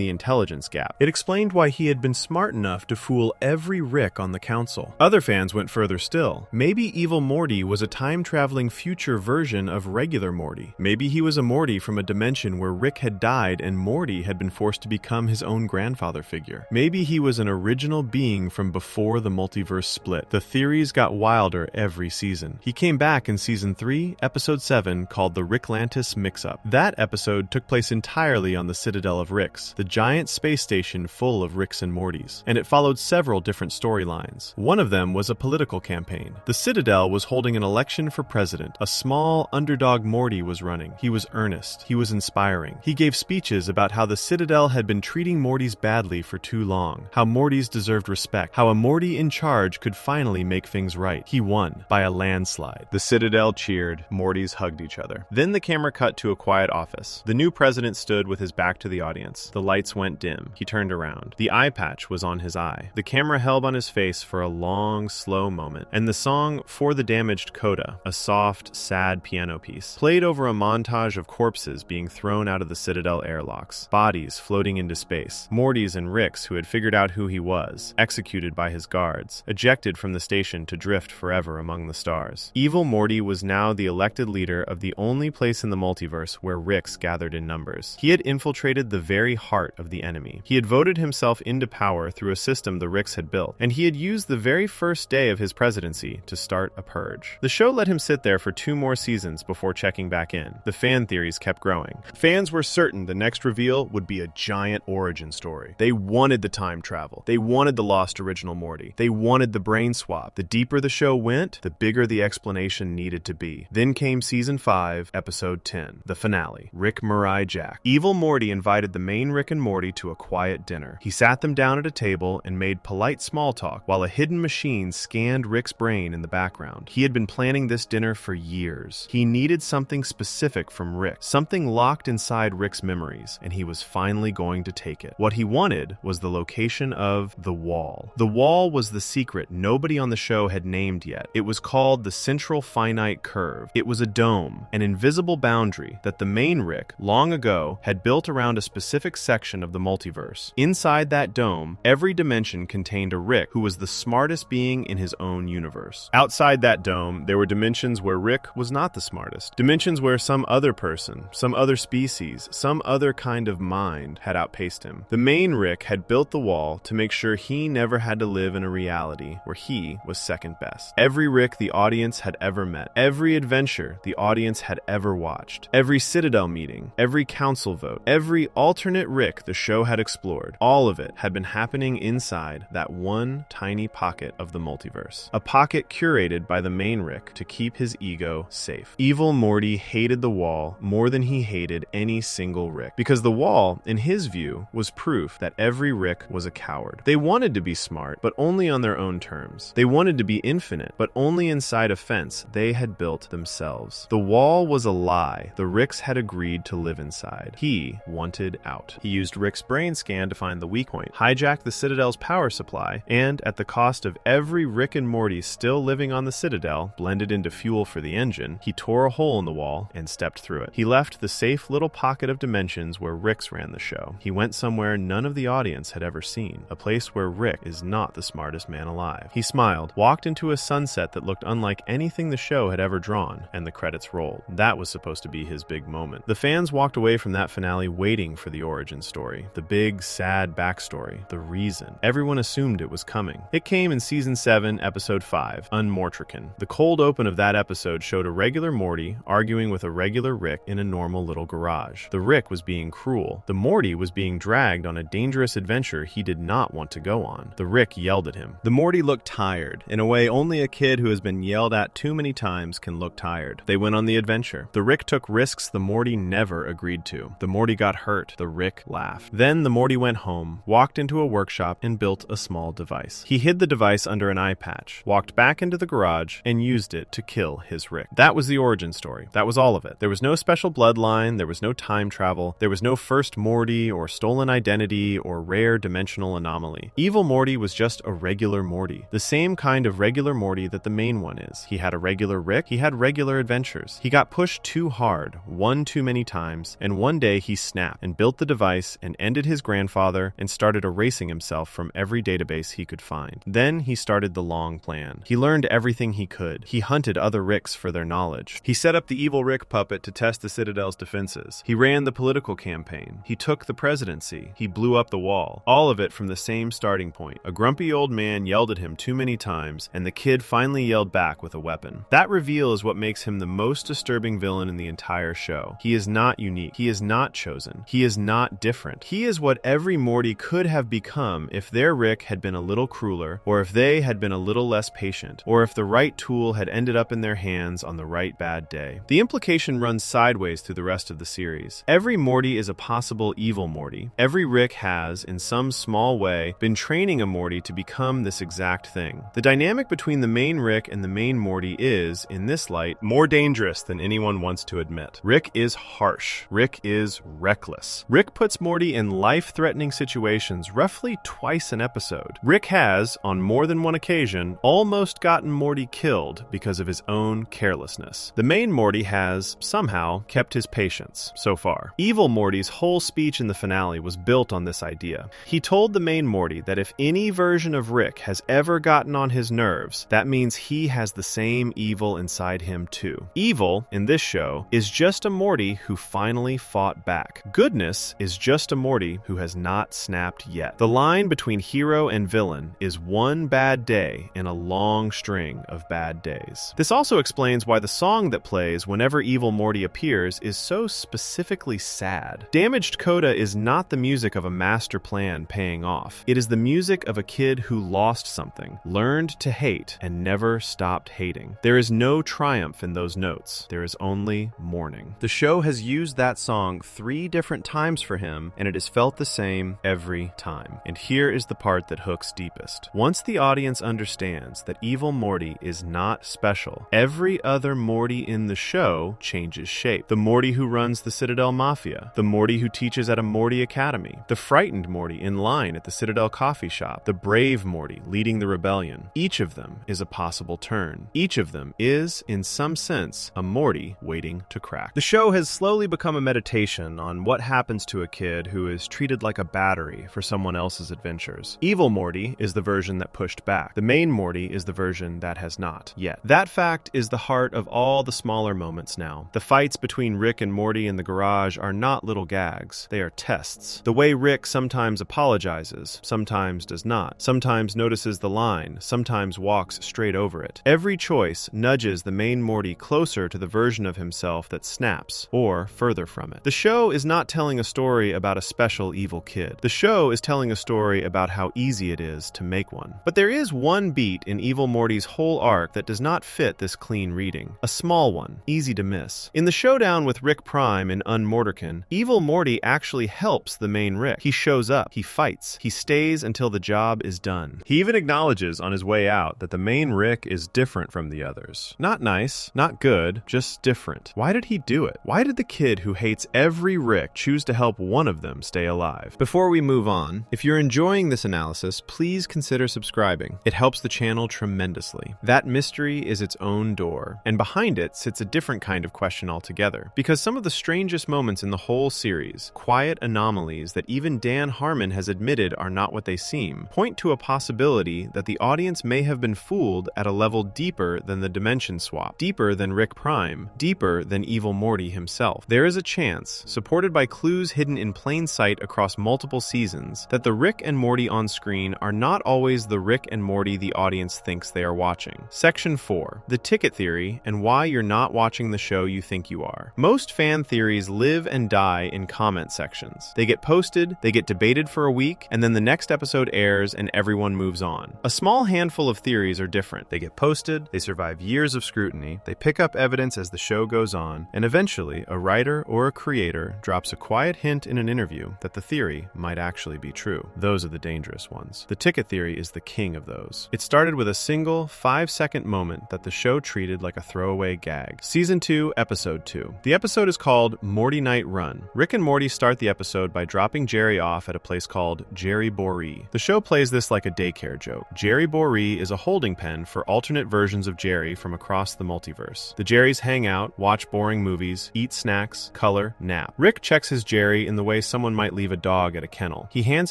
S1: the intelligence gap. It explained why he had been smart enough to fool every Rick on the council. Other fans went further still. Maybe Evil Morty was a time-traveling future version of regular Morty. Maybe he was a Morty from a dimension where Rick had died and Morty had been forced to become his own grandfather figure. Maybe he was an original being from before the multiverse split. The theories got wilder every season. He came back in season 3, episode 7, called the Ricklantis Mix-Up. That episode took place entirely on the Citadel of Ricks, the giant space station full of Ricks and Mortys, and it followed several different storylines. One of them was a political campaign. The Citadel was holding an election for president. A small, underdog Morty was running. He was earnest. He was inspiring. He gave speeches about how the Citadel had been treating Mortys badly for too long, how Mortys deserved respect, how a Morty in charge could finally make things right. He won by a landslide. The Citadel cheered. Mortys hugged each other. Then the camera cut to a quiet office. The new president stood with his back to the audience. The lights went dim. He turned around. The eye patch was on his eye. The camera held on his face for a long, slow moment, and the song For the Damaged Coda, a soft, sad piano piece, played over a montage of corpses being thrown out of the Citadel airlocks, bodies floating into space, Mortys and Ricks who had figured out who he was, executed by his guards, ejected from the station to drift forever among the stars. Evil Morty was now the elected leader of the only place in the multiverse where Ricks gathered in numbers. He had infiltrated the very heart of the enemy. He had voted himself into power through a system the Ricks had built, and he had used the very first day of his presidency to start a purge. The show let him sit there for 2 more seasons before checking back in. The fan theories kept growing. Fans were certain the next reveal would be a giant origin story. They wanted the time travel. They wanted the lost original Morty. They wanted the brain swap. The deeper the show went, the bigger the explanation needed to be. Then came season 5, episode 10, the finale, Rick Mirai Jack. Evil Morty invited the main Rick and Morty to a quiet dinner. He sat them down at a table and made polite small talk while a hidden machine scanned Rick's brain in the background. He had been planning this dinner for years. He needed something specific from Rick, something locked inside Rick's memories, and he was finally going to take it. What he wanted was the location of the wall. The wall was the secret nobody on the show had named yet. It was called the Central Finite Curve. It was a dome, an invisible boundary that the main Rick, long ago, had built around a specific section of the multiverse. Inside that dome, every dimension contained a Rick who was the smartest being in his own universe. Outside that dome, there were dimensions where Rick was not the smartest. Dimensions where some other person, some other species, some other kind of mind had outpaced him. The main Rick had built the wall to make sure he never had to live in a reality where he was second best. Every Rick the audience had ever met, every adventure the audience had ever watched, every Citadel meeting, every council vote, every alternate Rick the show had explored, all of it had been happening inside that one tiny pocket of the multiverse. A pocket curated by the main Rick to keep his ego safe. Evil Morty hated the wall more than he hated any single Rick, because the wall, in his view, was proof that every Rick was a coward. They wanted to be smart, but only on their own terms. They wanted to be infinite, but only inside a fence they had built themselves. The wall was a lie the Ricks had agreed to live inside. He wanted out. He used Rick's brain scan to find the weak point, hijacked the Citadel's power supply, and at the cost of every Rick and Morty still living on the Citadel, blended into fuel for the engine, he tore a hole in the wall and stepped through it. He left the safe little pocket of dimensions where Ricks ran the show. He went somewhere none of the audience had ever seen, a place where Rick is not the smartest man alive. He smiled, walked into a sunset that looked unlike anything the show had ever drawn, and the credits rolled. That was supposed to be his big moment. The fans walked away from that finale waiting for the origin story, the big, sad backstory, the reason. Everyone assumed it was coming. It came in season 7, episode 5, Unmortrican. The cold open of that episode showed a regular Morty arguing with a regular Rick in a normal little garage. The Rick was being cruel. The Morty was being dragged on a dangerous adventure he did not want to go on. The Rick yelled at him. The Morty looked tired, in a way only a kid who has been yelled at too many times can look tired. They went on the adventure. The Rick took risks the Morty never agreed to. The Morty got hurt. The Rick laughed. Then the Morty went home, walked into a workshop, and built a small device. He hid the device under an eye patch, walked back into the garage, and used it to kill his Rick. That was the origin story. That was all of it. There was no special bloodline, there was no time travel, there was no first Morty or stolen identity or rare dimensional anomaly. Evil Morty was just a regular Morty, the same kind of regular Morty that the main one is. He had a regular Rick, he had regular adventures. He got pushed too hard, one too many times, and one day he snapped and built the device and ended his grandfather and started erasing himself from every database he could find. Then he started the long plan. He learned everything he could. He hunted other Ricks for their knowledge. He set up the evil Rick puppet to test the Citadel's defenses. He ran the political campaign. He took the presidency. He blew up the wall. All of it from the same starting point. A grumpy old man yelled at him too many times, and the kid finally yelled back with a weapon. That reveal is what makes him the most disturbing villain in the entire show. He is not unique. He is not chosen. He is not different. He is what every Morty could have become if their Rick had been a little crueler, or if they had been a little less patient, or if the right tool had ended up in their hands on the right bad day. The implication runs sideways through the rest of the series. Every Morty is a possible evil Morty. Every Rick has, in some small way, been training a Morty to become this exact thing. The dynamic between the main Rick and the main Morty is, in this light, more dangerous than anyone wants to admit. Rick is harsh. Rick is reckless. Rick puts Morty in life-threatening situations roughly twice an episode. Rick has, on more than one occasion, almost gotten Morty killed because of his own carelessness. The main Morty has, somehow, kept his patience, so far. Evil Morty's whole speech in the finale was built on this idea. He told the main Morty that if any version of Rick has ever gotten on his nerves, that means he has the same evil inside him too. Evil, in this show, is just a Morty who finally fought back. Goodness is just a Morty who has not snapped yet. The line between hero and villain is one bad day in a long string of bad days. This also explains why the song that plays whenever Evil Morty appears is so specifically sad. Damaged Coda is not the music of a master plan paying off. It is the music of a kid who lost something, learned to hate, and never stopped hating. There is no triumph in those notes. There is only mourning. The show has used that song 3 different times for him, and it has felt the same every time. And here is the part that hooks deepest. Once the audience understands that Evil Morty is not special, every other Morty in the show changes shape. The Morty who runs the Citadel Mafia, the Morty who teaches at a Morty Academy, the frightened Morty in line at the Citadel coffee shop, the brave Morty leading the rebellion. Each of them is a possible turn. Each of them is, in some sense, a Morty waiting to crack. The show has slowly become a meditation on what happens to a kid who is treated like a battery for someone else's adventures. Evil Morty is the version that pushed back. The main Morty is the version that has not yet. That fact is the heart of all the smaller moments now. The fights between Rick and Morty in the garage are not little gags. They are tests. The way Rick sometimes apologizes, sometimes does not, sometimes notices the line, sometimes walks straight over it. Every choice nudges the main Morty closer to the version of himself that snaps, or further from it. The show is not telling a story about a special evil kid. The show is telling a story about how easy it is to make one. But there is one beat in Evil Morty's whole arc that does not fit this clean reading. A small one, easy to miss. In the showdown with Rick Prime in Unmortican, Evil Morty actually helps the main Rick. He shows up, he fights, he stays until the job is done. He even acknowledges on his way out that the main Rick is different from the others. Not nice, not good, just different. Why did he do it? Why did the kid who hates every Rick choose to help one of them stay alive? Before we move on, if you're enjoying this analysis, please consider subscribing. It helps the channel tremendously. That mystery is its own door, and behind it sits a different kind of question altogether. Because some of the strangest moments in the whole series, quiet anomalies that even Dan Harmon has admitted are not what they seem, point to a possibility that the audience may have been fooled at a level deeper than the dimension swap, deeper than Rick Prime, deeper than Evil Morty himself. There is a chance, supported by clues hidden in plain sight across multiple seasons, that the Rick and Morty on screen are not always the Rick and Morty the audience thinks they are watching. Section 4. The ticket theory and why you're not watching the show you think you are. Most fan theories live and die in comment sections. They get posted, they get debated for a week, and then the next episode airs and everyone moves on. A small handful of theories are different. They get posted, they survive years of scrutiny, they pick up evidence as the show goes on, and eventually a writer or a creator drops a quiet hint in an interview that the theory might actually be true. Those are the dangerous ones. The ticket theory is the king of those. It started with a single 5-second moment that the show treated like a throwaway gag. Season 2, Episode 2. The episode is called Morty Night Run. Rick and Morty start the episode by dropping Jerry off at a place called Jerry Boree. The show plays this like a daycare joke. Jerry Boree is a holding pen for alternate versions of Jerry from across the multiverse. The Jerrys hang out, watch boring movies, eat snacks, color, nap. Rick checks his Jerry in the way someone might leave a dog at a kennel. He hands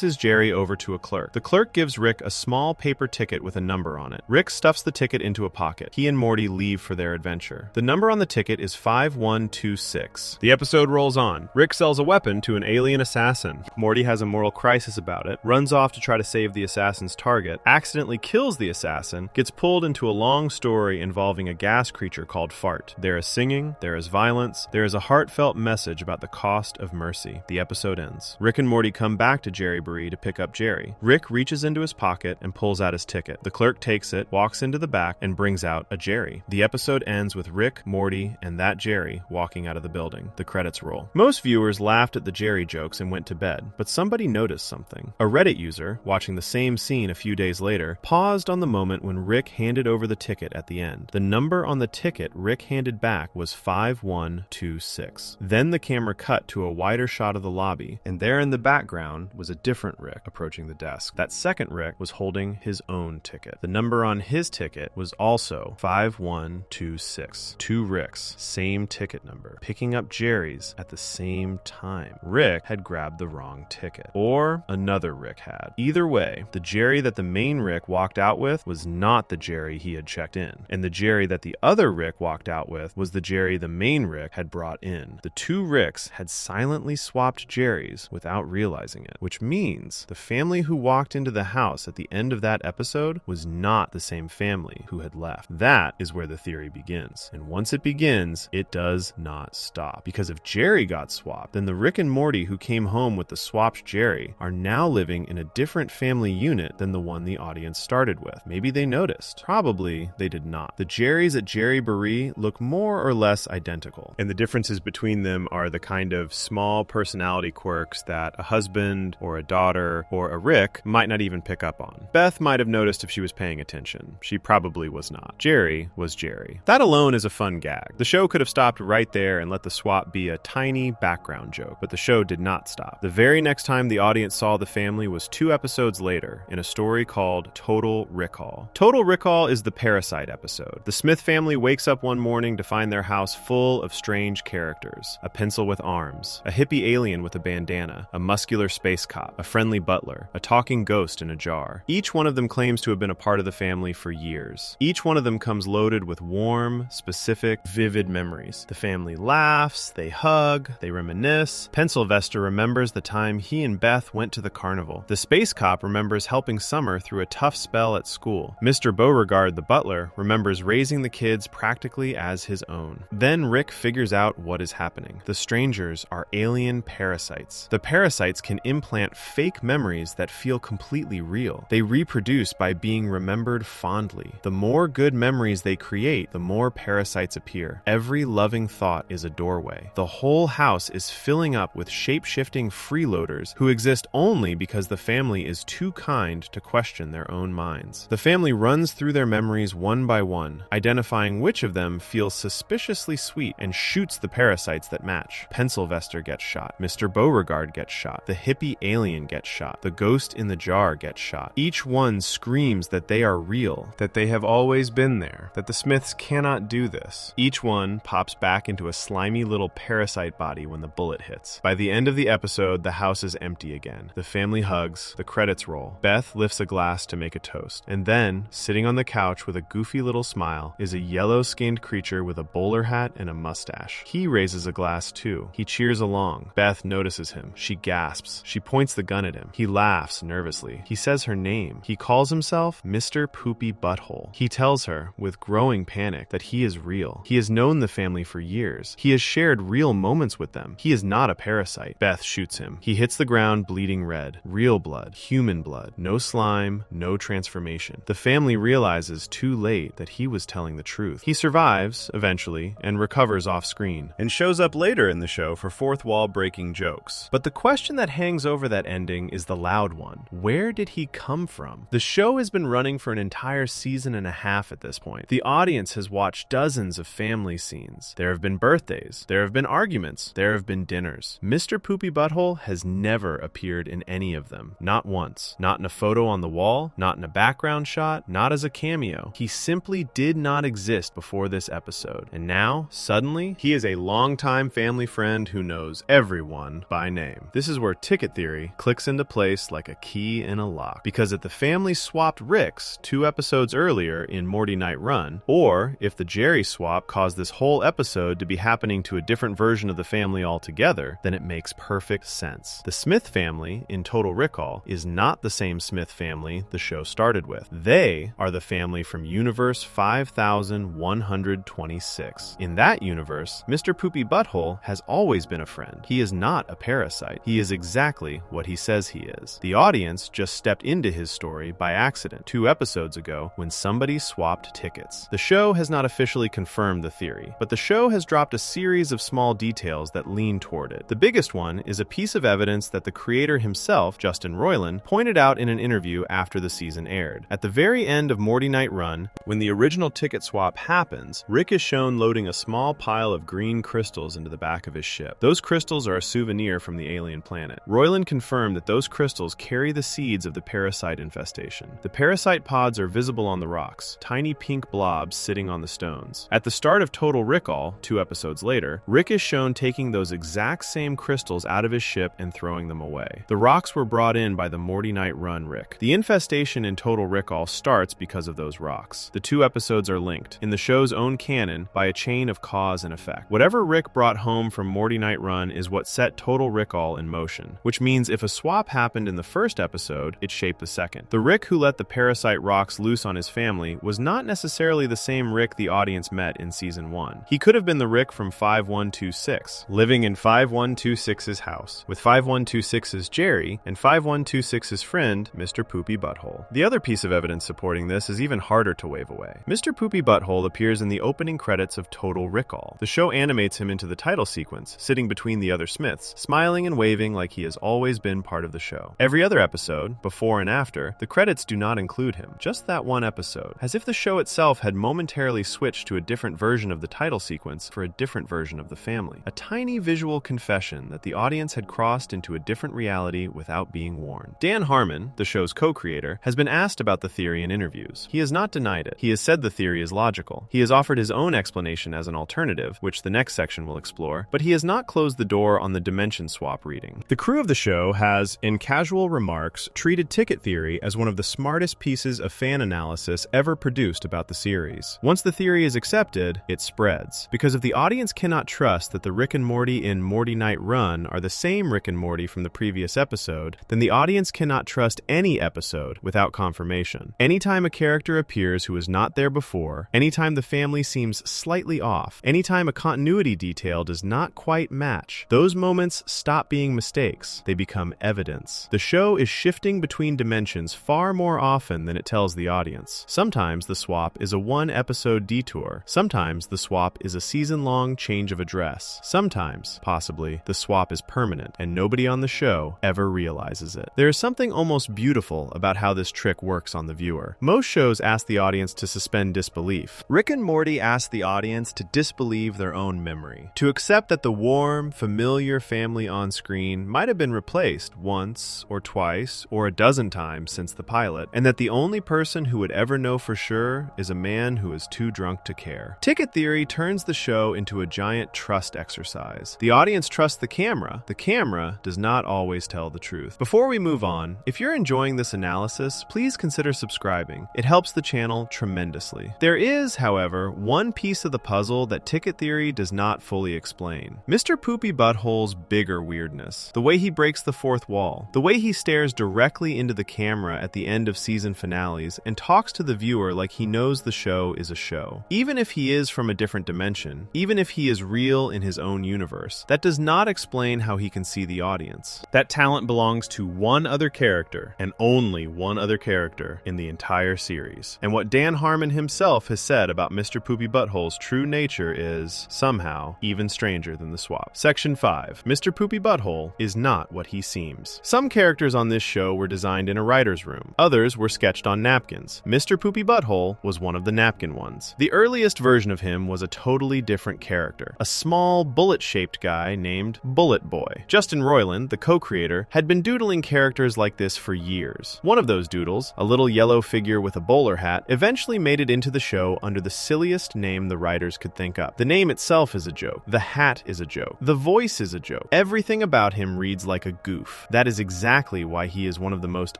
S1: his Jerry over to a clerk. The clerk gives Rick a small paper ticket with a number on it. Rick stuffs the ticket into a pocket. He and Morty leave for their adventure. The number on the ticket is 5126. The episode rolls on. Rick sells a weapon to an alien assassin. Morty has a moral crisis about it, runs off to try to save the assassin's target, accidentally kills the assassin, gets pulled into a long story involving a gas creature called Fart. There is singing, there is violence, there is a heartfelt message about the cost of mercy. The episode ends. Rick and Morty come back to Jerry Burry to pick up Jerry. Rick reaches into his pocket and pulls out his ticket. The clerk takes it, walks into the back, and brings out a Jerry. The episode ends with Rick, Morty, and that Jerry walking out of the building. The credits roll. Most viewers laughed at the Jerry jokes and went to bed, but somebody noticed something. A Reddit user, watching the same scene a few days later, paused on the moment when Rick handed over the ticket at the end. The number on the ticket Rick handed back was 5126. Then the camera cut to a wider shot of the lobby, and there in the background was a different Rick approaching the desk. That second Rick was holding his own ticket. The number on his ticket was also 5126. Two Ricks, same ticket number, picking up Jerry's at the same time. Rick had grabbed the wrong ticket. Or another Rick had. Either way, the Jerry that the main Rick walked out with was not the Jerry he had checked in. And the Jerry that the other Rick walked out with was the Jerry the main Rick had brought in. The two Ricks had silently swapped Jerry's without realizing it, which means the family who walked into the house at the end of that episode was not the same family who had left. That is where the theory begins. And once it begins, it does not stop. Because if Jerry got swapped, then the Rick and Morty who came home with the swapped Jerry are now living in a different family unit than the one the audience started with. Maybe they noticed. Probably they did not. The Jerrys at Jerry Burry look more or less identical. And the differences between them are the kind of small personality quirks that a husband or a daughter or a Rick might not even pick up on. Beth might have noticed if she was paying attention. She probably was not. Jerry was Jerry. That alone is a fun gag. The show could have stopped right there and let the swap be a tiny background joke, but the show did not stop. The very next time the audience saw the family was 2 episodes later in a story called Total Recall. Total Recall is the Parasite episode. The Smith family wakes up one morning to find their house full of strange characters. A pencil with arms, a hippie alien with a bandana, a muscular space cop, a friendly butler, a talking ghost in a jar. Each one of them claims to have been a part of the family for years. Each one of them comes loaded with warm, specific, vivid memories. The family laughs, they hug, they reminisce. Pencilvester remembers the time he and Beth went to the carnival. The space cop remembers helping Summer through a tough spell at school. Mr. Beauregard, the butler, remembers raising the kids practically as his own. Then Rick figures out what is happening. The strangers are alien parasites. The parasites can implant fake memories that feel completely real. They reproduce by being remembered fondly. The more good memories they create, the more parasites appear. Every loving thought is a doorway. The whole house is filling up with shape-shifting freeloaders who exist only because the family is too kind to question their own minds. The family runs through their memories one by one, identifying which of them feels suspiciously sweet and shoots the parasites that match. Pencilvester gets shot. Mr. Beauregard gets shot. The hippie alien gets shot. The ghost in the jar gets shot. Each one screams that they are real, that they have always been there, that the Smiths cannot do this. Each one pops back into a slimy little parasite body when the bullet hits. By the end of the episode, the house is empty again. The family hugs, the credits roll. Beth lifts a glass to make a toast. And then, sitting on the couch with a goofy little smile, is a yellow-skinned creature with a bowler hat and a mustache. He raises a glass too. He cheers along. Beth notices him. She gasps. She points the gun at him. He laughs nervously. He says her name. He calls himself Mr. Poopy Butthole. He tells her, with growing panic, that he is real. He has known the family for years. He has shared real moments with them. He is not a parasite. Beth shoots him. He hits the ground bleeding red. Real blood. Human blood. No slime. No transformation. The family realizes too late that he was telling the truth. He survives, eventually, and recovers off screen, and shows up later in the show for fourth wall breaking jokes. But the question that hangs over that ending is the loud one. Where did he come from? The show has been running for an entire season and a half at this point. The audience has watched dozens of family scenes. There have been birthdays. There have been arguments. There have been dinners. Mr. Poopy Butthole has never appeared in any of them. Not once. Not in a photo on the wall. Not in a background shot. Not as a cameo. He simply did did not exist before this episode. And now, suddenly, he is a longtime family friend who knows everyone by name. This is where ticket theory clicks into place like a key in a lock. Because if the family swapped Ricks 2 episodes earlier in Morty Night Run, or if the Jerry swap caused this whole episode to be happening to a different version of the family altogether, then it makes perfect sense. The Smith family in Total Recall is not the same Smith family the show started with. They are the family from Universe 5126. In that universe, Mr. Poopy Butthole has always been a friend. He is not a parasite. He is exactly what he says he is. The audience just stepped into his story by accident 2 episodes ago when somebody swapped tickets. The show has not officially confirmed the theory, but the show has dropped a series of small details that lean toward it. The biggest one is a piece of evidence that the creator himself, Justin Roiland, pointed out in an interview after the season aired. At the very end of Morty Night Run, when the original ticket swap happens, Rick is shown loading a small pile of green crystals into the back of his ship. Those crystals are a souvenir from the alien planet. Roiland confirmed that those crystals carry the seeds of the parasite infestation. The parasite pods are visible on the rocks, tiny pink blobs sitting on the stones. At the start of Total Recall, 2 episodes later, Rick is shown taking those exact same crystals out of his ship and throwing them away. The rocks were brought in by the Morty Night Run Rick. The infestation in Total Recall starts because of those rocks. The 2 episodes are linked, in the show's own canon, by a chain of cause and effect. Whatever Rick brought home from Morty Night Run is what set Total Recall in motion, which means if a swap happened in the first episode, it shaped the second. The Rick who let the parasite rocks loose on his family was not necessarily the same Rick the audience met in Season 1. He could have been the Rick from 5126, living in 5126's house, with 5126's Jerry and 5126's friend, Mr. Poopy Butthole. The other piece of evidence supporting this is even harder to wave away. Mr. Poopy Butthole appears in the opening credits of Total Recall. The show animates him into the title sequence, sitting between the other Smiths, smiling and waving like he has always been part of the show. Every other episode, before and after, the credits do not include him, just that one episode, as if the show itself had momentarily switched to a different version of the title sequence for a different version of the family. A tiny visual confession that the audience had crossed into a different reality without being warned. Dan Harmon, the show's co-creator, has been asked about the theory in interviews. He has not denied it. He has said the theory is logical. He has offered his own explanation as an alternative, which the next section will explore, but he has not closed the door on the dimension swap reading. The crew of the show has, in casual remarks, treated ticket theory as one of the smartest pieces of fan analysis ever produced about the series. Once the theory is accepted, it spreads. Because if the audience cannot trust that the Rick and Morty in Morty Night Run are the same Rick and Morty from the previous episode, then the audience cannot trust any episode without confirmation. Anytime a character appears who was not there before, anytime the family seems slightly off, anytime a continuity detail does not quite match, those moments stop being mistakes. They become evidence. The show is shifting between dimensions far more often than it tells the audience. Sometimes the swap is a 1-episode detour. Sometimes the swap is a season-long change of address. Sometimes, possibly, the swap is permanent, and nobody on the show ever realizes it. There is something almost beautiful about how this trick works on the viewer. Most shows ask the audience to suspend disbelief. Rick and Morty ask the audience to disbelieve their own memory, to accept that the warm, familiar family on screen might have been replaced once or twice or a dozen times since the pilot, and that the only person who would ever know for sure is a man who is too drunk to care. Ticket theory turns the show into a giant trust exercise. The audience trusts the camera. The camera does not always tell the truth. Before we move on, if you're enjoying this analysis, please consider subscribing. It helps the channel tremendously. There is, however, one piece of the puzzle that ticket theory does not fully explain. Mr. Poopy Butthole's bigger weirdness. The way he breaks the fourth wall. The way he stares directly into the camera at the end of season finales and talks to the viewer like he knows the show is a show. Even if he is from a different dimension, even if he is real in his own universe, that does not explain how he can see the audience. That talent belongs to one other character, and only one other character in the entire series. And what Dan Harmon himself has said about Mr. Poopy Butthole's true nature is, somehow, even stranger than the swap. Section 5. Mr. Poopy Butthole is not what he seems. Some characters on this show were designed in a writer's room. Others were sketched on napkins. Mr. Poopy Butthole was one of the napkin ones. The earliest version of him was a totally different character. A small, bullet-shaped guy named Bullet Boy. Justin Roiland, the co-creator, had been doodling characters like this for years. One of those doodles, a little yellow figure with a bowler hat, eventually made it into the show under the silliest name the writers could think up. The name itself is a joke. The hat is a joke. The voice is a joke. Everything about him reads like a goof. That is exactly why he is one of the most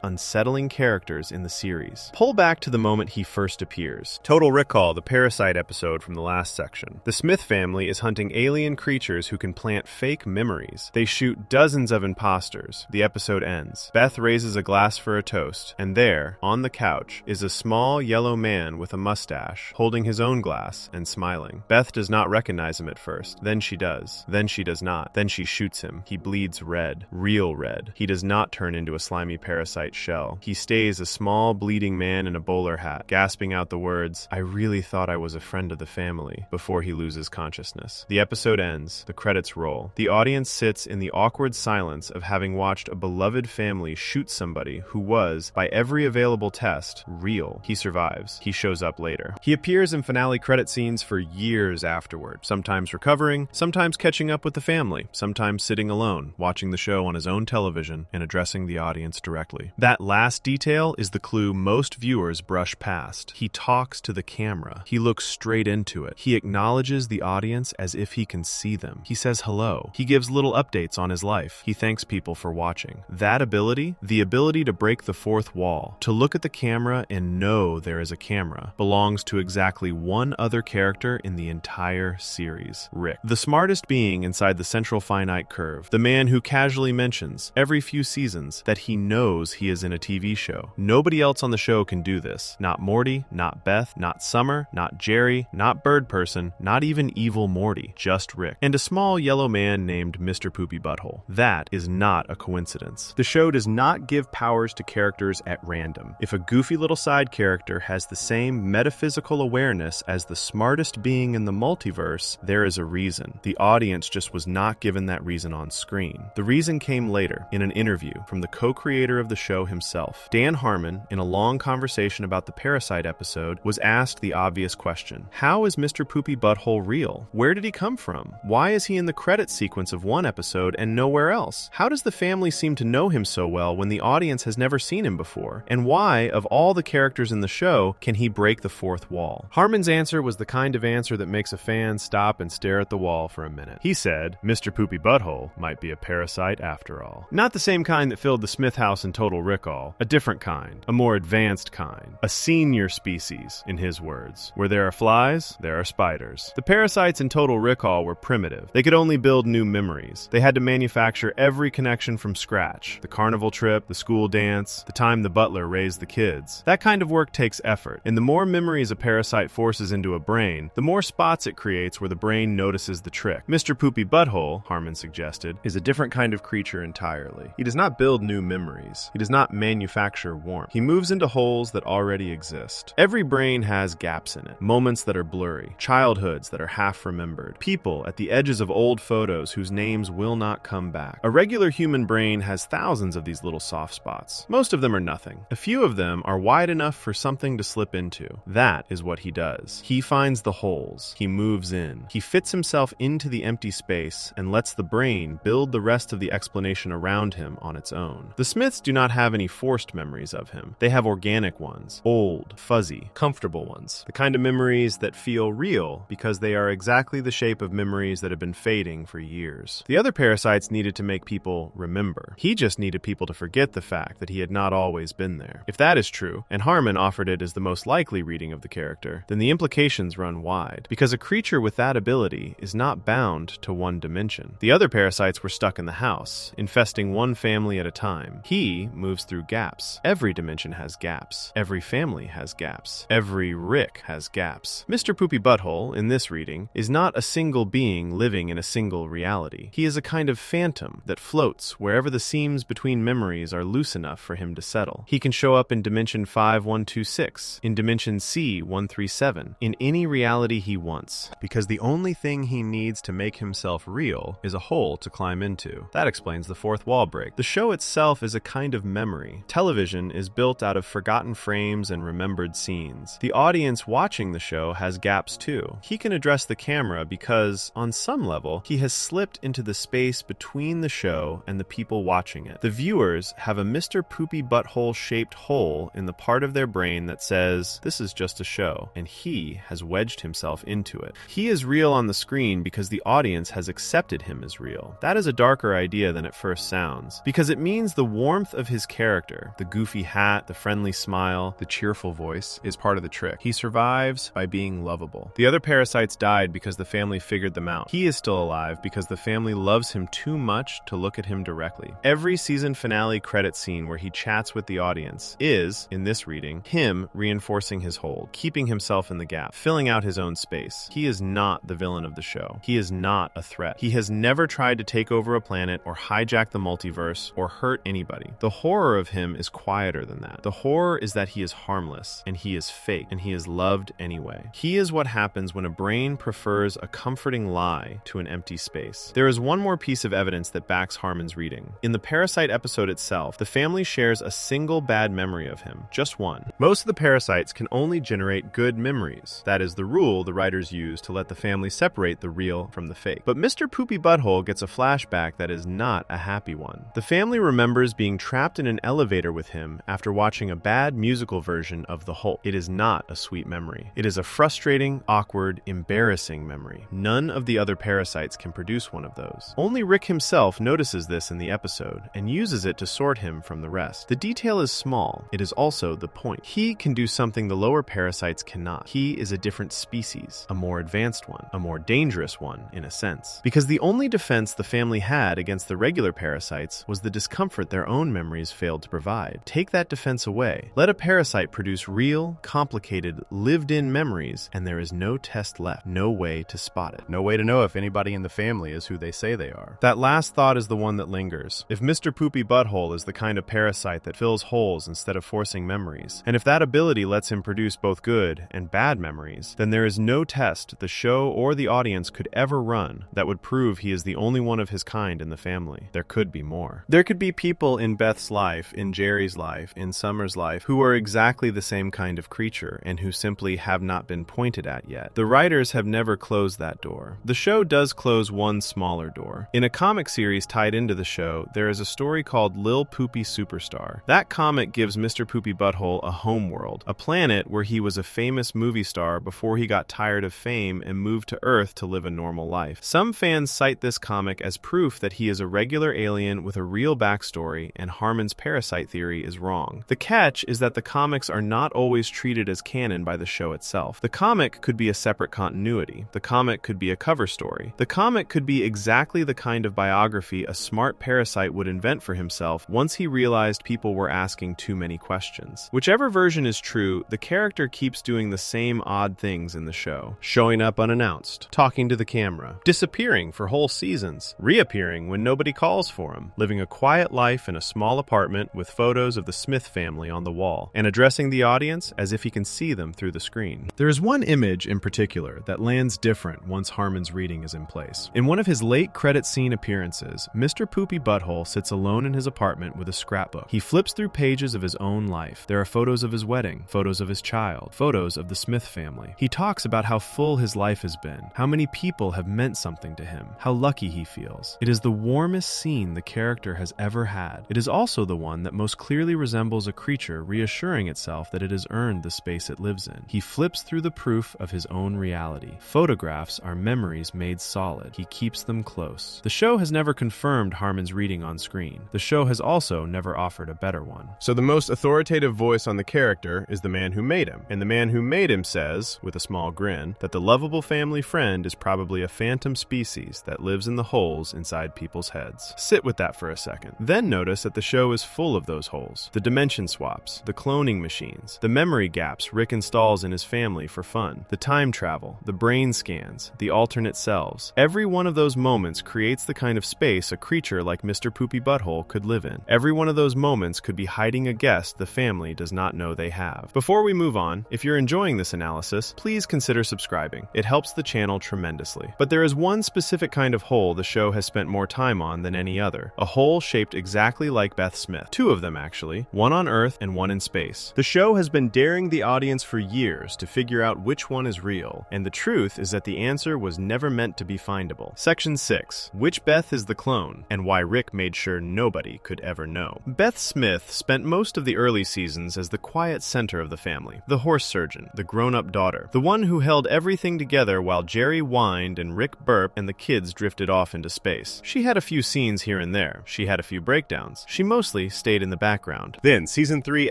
S1: unsettling characters in the series. Pull back to the moment he first appears. Total Recall, the Parasite episode from the last section. The Smith family is hunting alien creatures who can plant fake memories. They shoot dozens of imposters. The episode ends. Beth raises a glass for a toast, and there, on the couch, is a small yellow man with a mustache, holding his own glass and smiling. Beth does not recognize him at first. Then she does. Then she does not. Then she shoots him. He bleeds red. Real red. He does not turn into a slimy parasite shell. He stays a small, bleeding man in a bowler hat, gasping out the words, "I really thought I was a friend of the family," before he loses consciousness. The episode ends. The credits roll. The audience sits in the awkward silence of having watched a beloved family shoot somebody who was, by every available test, real. He survives. He shows up later. He appears in finale credit scenes for years afterward, sometimes recovering, sometimes catching up with the family, sometimes sitting alone, watching the show on his own television and addressing the audience directly. That last detail is the clue most viewers brush past. He talks to the camera. He looks straight into it. He acknowledges the audience as if he can see them. He says hello. He gives little updates on his life. He thanks people for watching. That ability, the ability to break the fourth wall, to look at the camera and know there is a camera, belongs to exactly one other character in the entire series, Rick. The smartest being inside the central finite curve, the man who casually mentions, every few seasons, that he knows he is in a TV show. Nobody else on the show can do this. Not Morty, not Beth, not Summer, not Jerry, not Bird Person, not even Evil Morty, just Rick. And a small yellow man named Mr. Poopy Butthole. That is not a coincidence. The show does not give powers to characters at random. If a goofy little side character has the same metaphysical awareness as the smartest being in the multiverse, there is a reason. The audience just was not given that reason on screen. The reason came later, in an interview from the co-creator of the show himself. Dan Harmon, in a long conversation about the Parasite episode, was asked the obvious question. How is Mr. Poopy Butthole real? Where did he come from? Why is he in the credit sequence of one episode and nowhere else? How does the family seem to know him so well when the audience has never seen him before? And why, of all the characters in the show, can he break the fourth wall? Harmon's answer was the kind of answer that makes a fan stop and stare at the wall for a minute. He said, Mr. Poopy Butthole might be a parasite after all. Not the same kind that filled the Smith house in Total Recall. A different kind. A more advanced kind. A senior species, in his words. Where there are flies, there are spiders. The parasites in Total Recall were primitive. They could only build new memories. They had to manufacture every connection from scratch. The carnival trip, the school dance, the time the butler raised the kids. That kind of work takes effort, and the more memories a parasite forces into a brain, the more spots it creates where the brain notices the trick. Mr. Poopy Butthole, Harmon suggested, is a different kind of creature entirely. He does not build new memories. He does not manufacture warmth. He moves into holes that already exist. Every brain has gaps in it, moments that are blurry, childhoods that are half remembered, people at the edges of old photos whose names will not come back. A regular human brain has thousands of these little soft spots. Most of them are nothing. A few of them are wide enough for something to slip into. That is what he does. He finds the holes. He moves in. He fits himself into the empty space and lets the brain build the rest of the explanation around him on its own. The Smiths do not have any forced memories of him. They have organic ones. Old, fuzzy, comfortable ones. The kind of memories that feel real because they are exactly the shape of memories that have been fading for years. The other parasites needed to make people remember. He just needed people to forget the fact that he had not always been there. If that is true, and Harmon offered it as the most likely reading of the character, then the implications run wide, because a creature with that ability is not bound to one dimension. The other parasites were stuck in the house, infesting one family at a time. He moves through gaps. Every dimension has gaps. Every family has gaps. Every Rick has gaps. Mr. Poopy Butthole, in this reading, is not a single being living in a single reality. He is a kind of phantom that floats wherever the seams between memories are loose enough for him to settle. He can show up in Dimension 5126, in Dimension C137, in any reality he wants, because the only thing he needs to make himself real is a hole to climb into. That explains the fourth wall break. The show itself is a kind of memory. Television is built out of forgotten frames and remembered scenes. The audience watching the show has gaps too. He can address the camera because, on some level, he has slipped into the space between the show and the people watching it. The viewers have a Mr. Poopy Butthole shaped hole in the part of their brain that says, this is is just a show, and he has wedged himself into it. He is real on the screen because the audience has accepted him as real. That is a darker idea than it first sounds, because it means the warmth of his character, the goofy hat, the friendly smile, the cheerful voice, is part of the trick. He survives by being lovable. The other parasites died because the family figured them out. He is still alive because the family loves him too much to look at him directly. Every season finale credit scene where he chats with the audience is, in this reading, him reinforcing his hold, keeping himself in the gap, filling out his own space. He is not the villain of the show. He is not a threat. He has never tried to take over a planet or hijack the multiverse or hurt anybody. The horror of him is quieter than that. The horror is that he is harmless, and he is fake, and he is loved anyway. He is what happens when a brain prefers a comforting lie to an empty space. There is one more piece of evidence that backs Harmon's reading. In the Parasite episode itself, the family shares a single bad memory of him, just one. Most of the parasites can only generate good memories. That is the rule the writers use to let the family separate the real from the fake. But Mr. Poopy Butthole gets a flashback that is not a happy one. The family remembers being trapped in an elevator with him after watching a bad musical version of The Hulk. It is not a sweet memory. It is a frustrating, awkward, embarrassing memory. None of the other parasites can produce one of those. Only Rick himself notices this in the episode and uses it to sort him from the rest. The detail is small. It is also the point. He can do something the lower parasites cannot. He is a different species, a more advanced one, a more dangerous one in a sense. Because the only defense the family had against the regular parasites was the discomfort their own memories failed to provide. Take that defense away. Let a parasite produce real, complicated, lived-in memories, and there is no test left, no way to spot it. No way to know if anybody in the family is who they say they are. That last thought is the one that lingers. If Mr. Poopy Butthole is the kind of parasite that fills holes instead of forcing memories, and if that ability lets him produce both good and bad memories, then there is no test the show or the audience could ever run that would prove he is the only one of his kind in the family. There could be more. There could be people in Beth's life, in Jerry's life, in Summer's life, who are exactly the same kind of creature and who simply have not been pointed at yet. The writers have never closed that door. The show does close one smaller door. In a comic series tied into the show, there is a story called Lil Poopy Superstar. That comic gives Mr. Poopy Butthole a home world, a planet where he was a famous movie star before he got tired of fame and moved to Earth to live a normal life. Some fans cite this comic as proof that he is a regular alien with a real backstory and Harmon's parasite theory is wrong. The catch is that the comics are not always treated as canon by the show itself. The comic could be a separate continuity. The comic could be a cover story. The comic could be exactly the kind of biography a smart parasite would invent for himself once he realized people were asking too many questions. Whichever version is true, the character keeps doing the same odd things in the show. Showing up unannounced, talking to the camera, disappearing for whole seasons, reappearing when nobody calls for him, living a quiet life in a small apartment with photos of the Smith family on the wall, and addressing the audience as if he can see them through the screen. There is one image in particular that lands different once Harmon's reading is in place. In one of his late credit scene appearances, Mr. Poopy Butthole sits alone in his apartment with a scrapbook. He flips through pages of his own life. There are photos of his wedding, photos of his child, photos of the Smith family. He talks about how full his life has been, how many people have meant something to him, how lucky he feels. It is the warmest scene the character has ever had. It is also the one that most clearly resembles a creature reassuring itself that it has earned the space it lives in. He flips through the proof of his own reality. Photographs are memories made solid. He keeps them close. The show has never confirmed Harmon's reading on screen. The show has also never offered a better one. So the most authoritative voice on the character is the man who made him. And the man who made him says, with a small grin, that the lovable family friend is probably a phantom species that lives in the holes inside people's heads. Sit with that for a second. Then notice that the show is full of those holes. The dimension swaps, the cloning machines, the memory gaps Rick installs in his family for fun, the time travel, the brain scans, the alternate selves. Every one of those moments creates the kind of space a creature like Mr. Poopy Butthole could live in. Every one of those moments could be hiding a guest the family does not know they have. Before we move on, if you're enjoying this analysis, please consider subscribing. It helps the channel tremendously. But there is one specific kind of hole the show has spent more time on than any other. A hole shaped exactly like Beth Smith. Two of them, actually. One on Earth and one in space. The show has been daring the audience for years to figure out which one is real, and the truth is that the answer was never meant to be findable. Section 6. Which Beth is the clone, and why Rick made sure nobody could ever know. Beth Smith spent most of the early seasons as the quiet center of the family. family. The horse surgeon, the grown-up daughter, the one who held everything together while Jerry whined and Rick burped and the kids drifted off into space. She had a few scenes here and there. She had a few breakdowns. She mostly stayed in the background. Then, Season 3,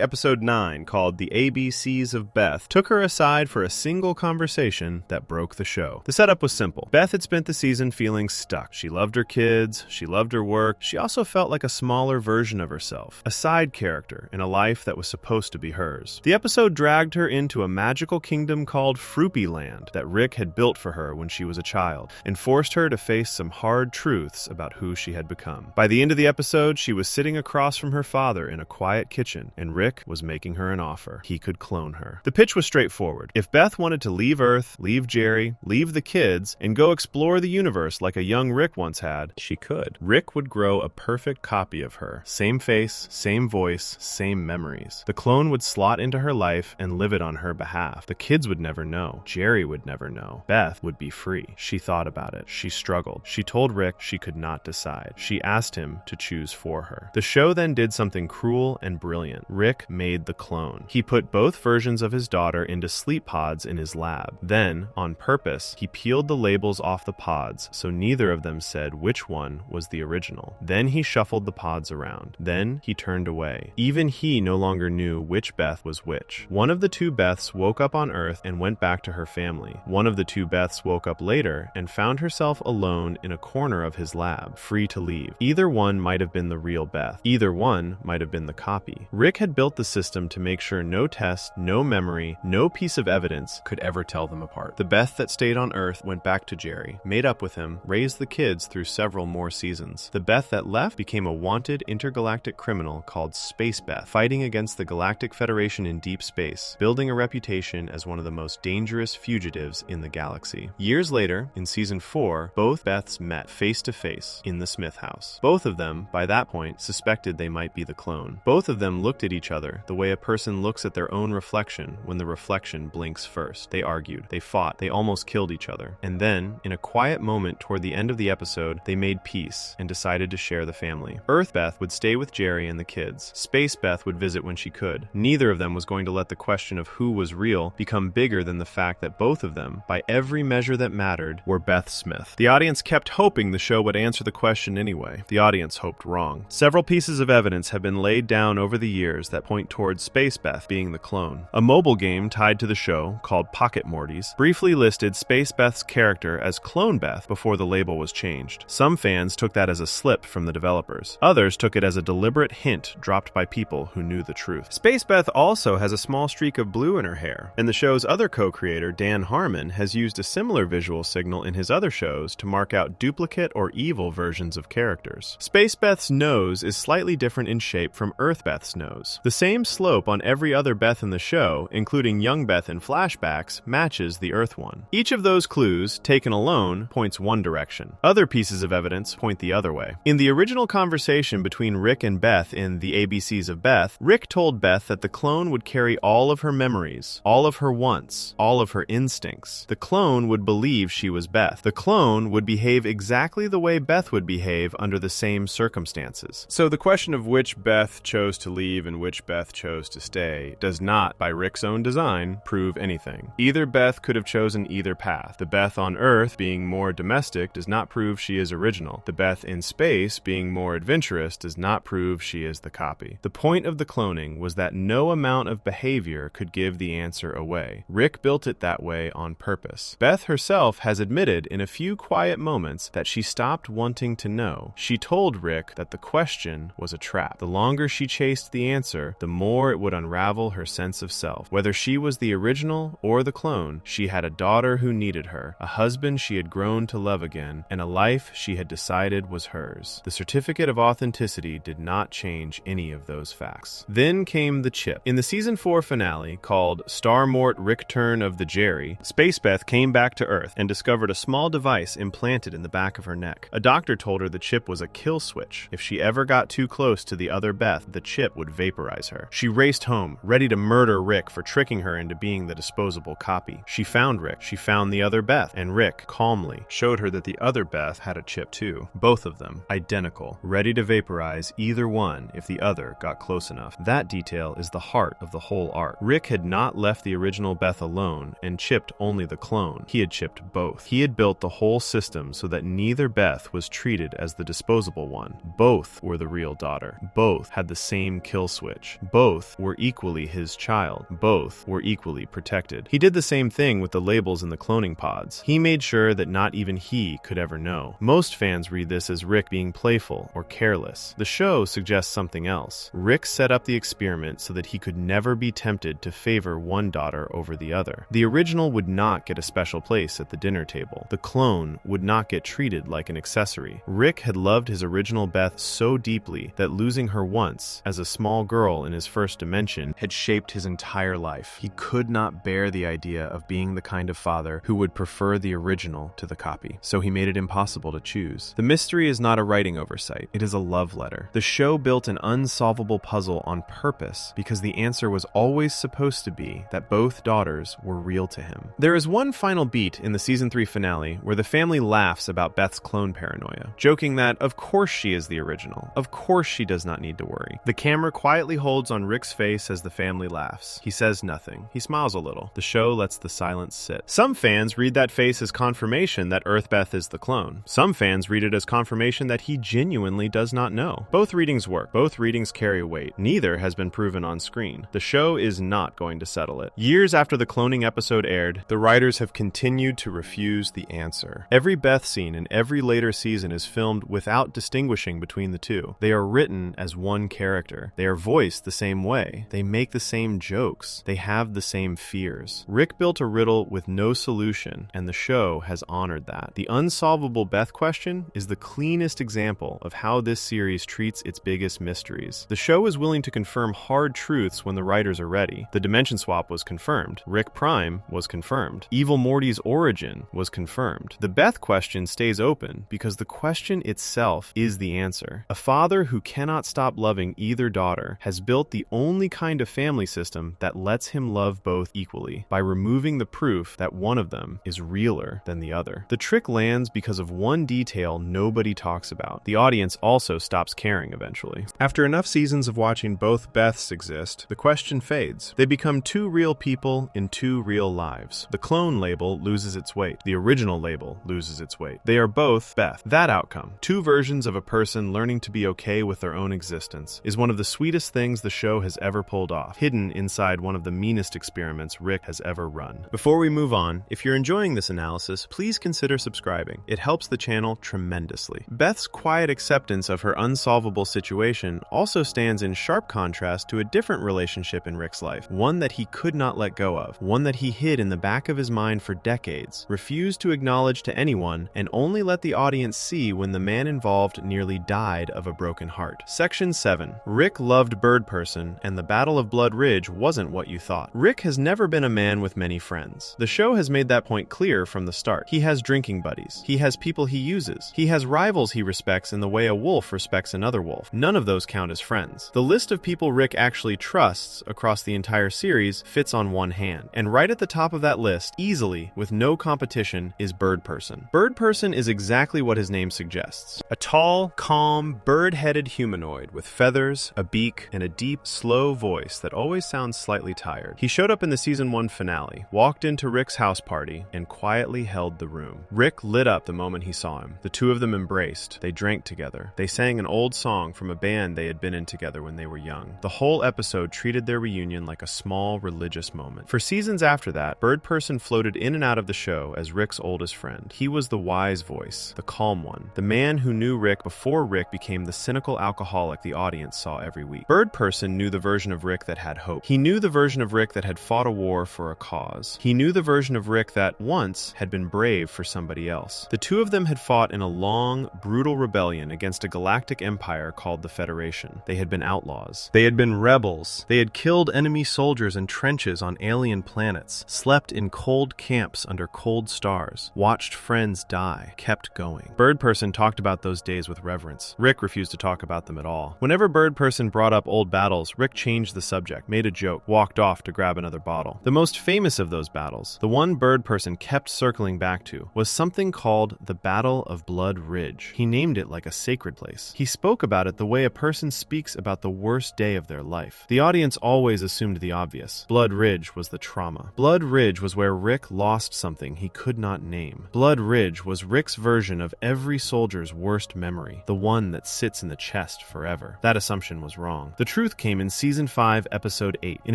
S1: Episode 9, called The ABCs of Beth, took her aside for a single conversation that broke the show. The setup was simple. Beth had spent the season feeling stuck. She loved her kids. She loved her work. She also felt like a smaller version of herself, a side character in a life that was supposed to be hers. The episode dragged her into a magical kingdom called Poopy Land that Rick had built for her when she was a child, and forced her to face some hard truths about who she had become. By the end of the episode, she was sitting across from her father in a quiet kitchen, and Rick was making her an offer. He could clone her. The pitch was straightforward. If Beth wanted to leave Earth, leave Jerry, leave the kids, and go explore the universe like a young Rick once had, she could. Rick would grow a perfect copy of her. Same face, same voice, same memories. The clone would slot into her life and live it on her behalf. The kids would never know. Jerry would never know. Beth would be free. She thought about it. She struggled. She told Rick she could not decide. She asked him to choose for her. The show then did something cruel and brilliant. Rick made the clone. He put both versions of his daughter into sleep pods in his lab. Then, on purpose, he peeled the labels off the pods so neither of them said which one was the original. Then he shuffled the pods around. Then he turned away. Even he no longer knew which Beth was which. One of the two Beths woke up on Earth and went back to her family. One of the two Beths woke up later and found herself alone in a corner of his lab, free to leave. Either one might have been the real Beth. Either one might have been the copy. Rick had built the system to make sure no test, no memory, no piece of evidence could ever tell them apart. The Beth that stayed on Earth went back to Jerry, made up with him, raised the kids through several more seasons. The Beth that left became a wanted intergalactic criminal called Space Beth, fighting against the Galactic Federation in deep space, building a reputation as one of the most dangerous fugitives in the galaxy. Years later, in Season 4, both Beths met face to face in the Smith house. Both of them, by that point, suspected they might be the clone. Both of them looked at each other the way a person looks at their own reflection when the reflection blinks first. They argued, they fought, they almost killed each other. And then, in a quiet moment toward the end of the episode, they made peace and decided to share the family. Earth Beth would stay with Jerry and the kids. Space Beth would visit when she could. Neither of them was going to let the question of who was real become bigger than the fact that both of them, by every measure that mattered, were Beth Smith. The audience kept hoping the show would answer the question anyway. The audience hoped wrong. Several pieces of evidence have been laid down over the years that point towards Space Beth being the clone. A mobile game tied to the show, called Pocket Mortys, briefly listed Space Beth's character as Clone Beth before the label was changed. Some fans took that as a slip from the developers. Others took it as a deliberate hint dropped by people who knew the truth. Space Beth also has a small streak of blue in her hair, and the show's other co-creator, Dan Harmon, has used a similar visual signal in his other shows to mark out duplicate or evil versions of characters. Space Beth's nose is slightly different in shape from Earth Beth's nose. The same slope on every other Beth in the show, including young Beth in flashbacks, matches the Earth one. Each of those clues, taken alone, points one direction. Other pieces of evidence point the other way. In the original conversation between Rick and Beth in The ABCs of Beth, Rick told Beth that the clone would carry all of her memories, all of her wants, all of her instincts. The clone would believe she was Beth. The clone would behave exactly the way Beth would behave under the same circumstances. So the question of which Beth chose to leave and which Beth chose to stay does not, by Rick's own design, prove anything. Either Beth could have chosen either path. The Beth on Earth being more domestic does not prove she is original. The Beth in space being more adventurous does not prove she is the copy. The point of the cloning was that no amount of behavior could give the answer away. Rick built it that way on purpose. Beth herself has admitted in a few quiet moments that she stopped wanting to know. She told Rick that the question was a trap. The longer she chased the answer, the more it would unravel her sense of self. Whether she was the original or the clone, she had a daughter who needed her, a husband she had grown to love again, and a life she had decided was hers. The certificate of authenticity did not change any of those facts. Then came the chip. In the Season 4 finale, called Star Mort Rickturn of the Jerry, Space Beth came back to Earth and discovered a small device implanted in the back of her neck. A doctor told her the chip was a kill switch. If she ever got too close to the other Beth, the chip would vaporize her. She raced home, ready to murder Rick for tricking her into being the disposable copy. She found Rick. She found the other Beth, and Rick, calmly, showed her that the other Beth had a chip too. Both of them, identical, ready to vaporize either one if the other got close enough. That detail is the heart of the whole arc. apart. Rick had not left the original Beth alone and chipped only the clone. He had chipped both. He had built the whole system so that neither Beth was treated as the disposable one. Both were the real daughter. Both had the same kill switch. Both were equally his child. Both were equally protected. He did the same thing with the labels in the cloning pods. He made sure that not even he could ever know. Most fans read this as Rick being playful or careless. The show suggests something else. Rick set up the experiment so that he could never be tempted to favor one daughter over the other. The original would not get a special place at the dinner table. The clone would not get treated like an accessory. Rick had loved his original Beth so deeply that losing her once, as a small girl in his first dimension, had shaped his entire life. He could not bear the idea of being the kind of father who would prefer the original to the copy, so he made it impossible to choose. The mystery is not a writing oversight, it is a love letter. The show built an unsolvable puzzle on purpose because the answer was always supposed to be that both daughters were real to him. There is one final beat in the season 3 finale where the family laughs about Beth's clone paranoia, joking that of course she is the original. Of course she does not need to worry. The camera quietly holds on Rick's face as the family laughs. He says nothing. He smiles a little. The show lets the silence sit. Some fans read that face as confirmation that Earthbeth is the clone. Some fans read it as confirmation that he genuinely does not know. Both readings work. Both readings carry weight. Neither has been proven on screen. The show is not going to settle it. Years after the cloning episode aired, the writers have continued to refuse the answer. Every Beth scene in every later season is filmed without distinguishing between the two. They are written as one character. They are voiced the same way. They make the same jokes. They have the same fears. Rick built a riddle with no solution, and the show has honored that. The unsolvable Beth question is the cleanest example of how this series treats its biggest mysteries. The show is willing to confirm hard truths when the writers are ready. The dimension swap was confirmed. Rick Prime was confirmed. Evil Morty's origin was confirmed. The Beth question stays open because the question itself is the answer. A father who cannot stop loving either daughter has built the only kind of family system that lets him love both equally by removing the proof that one of them is realer than the other. The trick lands because of one detail nobody talks about. The audience also stops caring eventually. After enough seasons of watching both Beths exist, the question fades. They become two real people in two real lives. The clone label loses its weight. The original label loses its weight. They are both Beth. That outcome, two versions of a person learning to be okay with their own existence, is one of the sweetest things the show has ever pulled off, hidden inside one of the meanest experiments Rick has ever run. Before we move on, if you're enjoying this analysis, please consider subscribing. It helps the channel tremendously. Beth's quiet acceptance of her unsolvable situation also stands in sharp contrast to a different relationship in Rick's life, one that he could not let go of, one that he hid in the back of his mind for decades, refused to acknowledge to anyone, and only let the audience see when the man involved nearly died of a broken heart. Section 7. Rick loved Bird Person, and the Battle of Blood Ridge wasn't what you thought. Rick has never been a man with many friends. The show has made that point clear from the start. He has drinking buddies. He has people he uses. He has rivals he respects in the way a wolf respects another wolf. None of those count as friends. The list of people Rick actually trusts across the entire series fits on one hand. And right at the top of that list, easily, with no competition, is Bird Person. Bird Person is exactly what his name suggests. A tall, calm, bird-headed humanoid with feathers, a beak, and a deep, slow voice that always sounds slightly tired. He showed up in the season 1 finale, walked into Rick's house party, and quietly held the room. Rick lit up the moment he saw him. The two of them embraced. They drank together. They sang an old song from a band they had been in together when they were young. The whole episode treated their reunion like a small religious moment. For seasons after that, Bird Person floated in and out of the show as Rick's oldest friend. He was the wise voice, the calm one, the man who knew Rick before Rick became the cynical alcoholic the audience saw every week. Bird Person knew the version of Rick that had hope. He knew the version of Rick that had fought a war for a cause. He knew the version of Rick that once had been brave for somebody else. The two of them had fought in a long, brutal rebellion against a galactic empire called the Federation. They had been outlaws. They had been rebels. They had killed enemy soldiers in trenches on alien planets, slept in cold camps under cold stars, watched friends die, kept going. Bird Person talked about those days with reverence. Rick refused to talk about them at all. Whenever Bird Person brought up old battles, Rick changed the subject, made a joke, walked off to grab another bottle. The most famous of those battles, the one Bird Person kept circling back to, was something called the Battle of Blood Ridge. He named it like a sacred place. He spoke about it the way a person speaks about the worst day of their life. The audience always assumed the obvious. Blood Ridge was the trauma. Blood Ridge was where Rick lost something he could not name. Blood Ridge was Rick's version of every soldier's worst memory, the one that sits in the chest forever. That assumption was wrong. The truth came in Season 5, Episode 8, in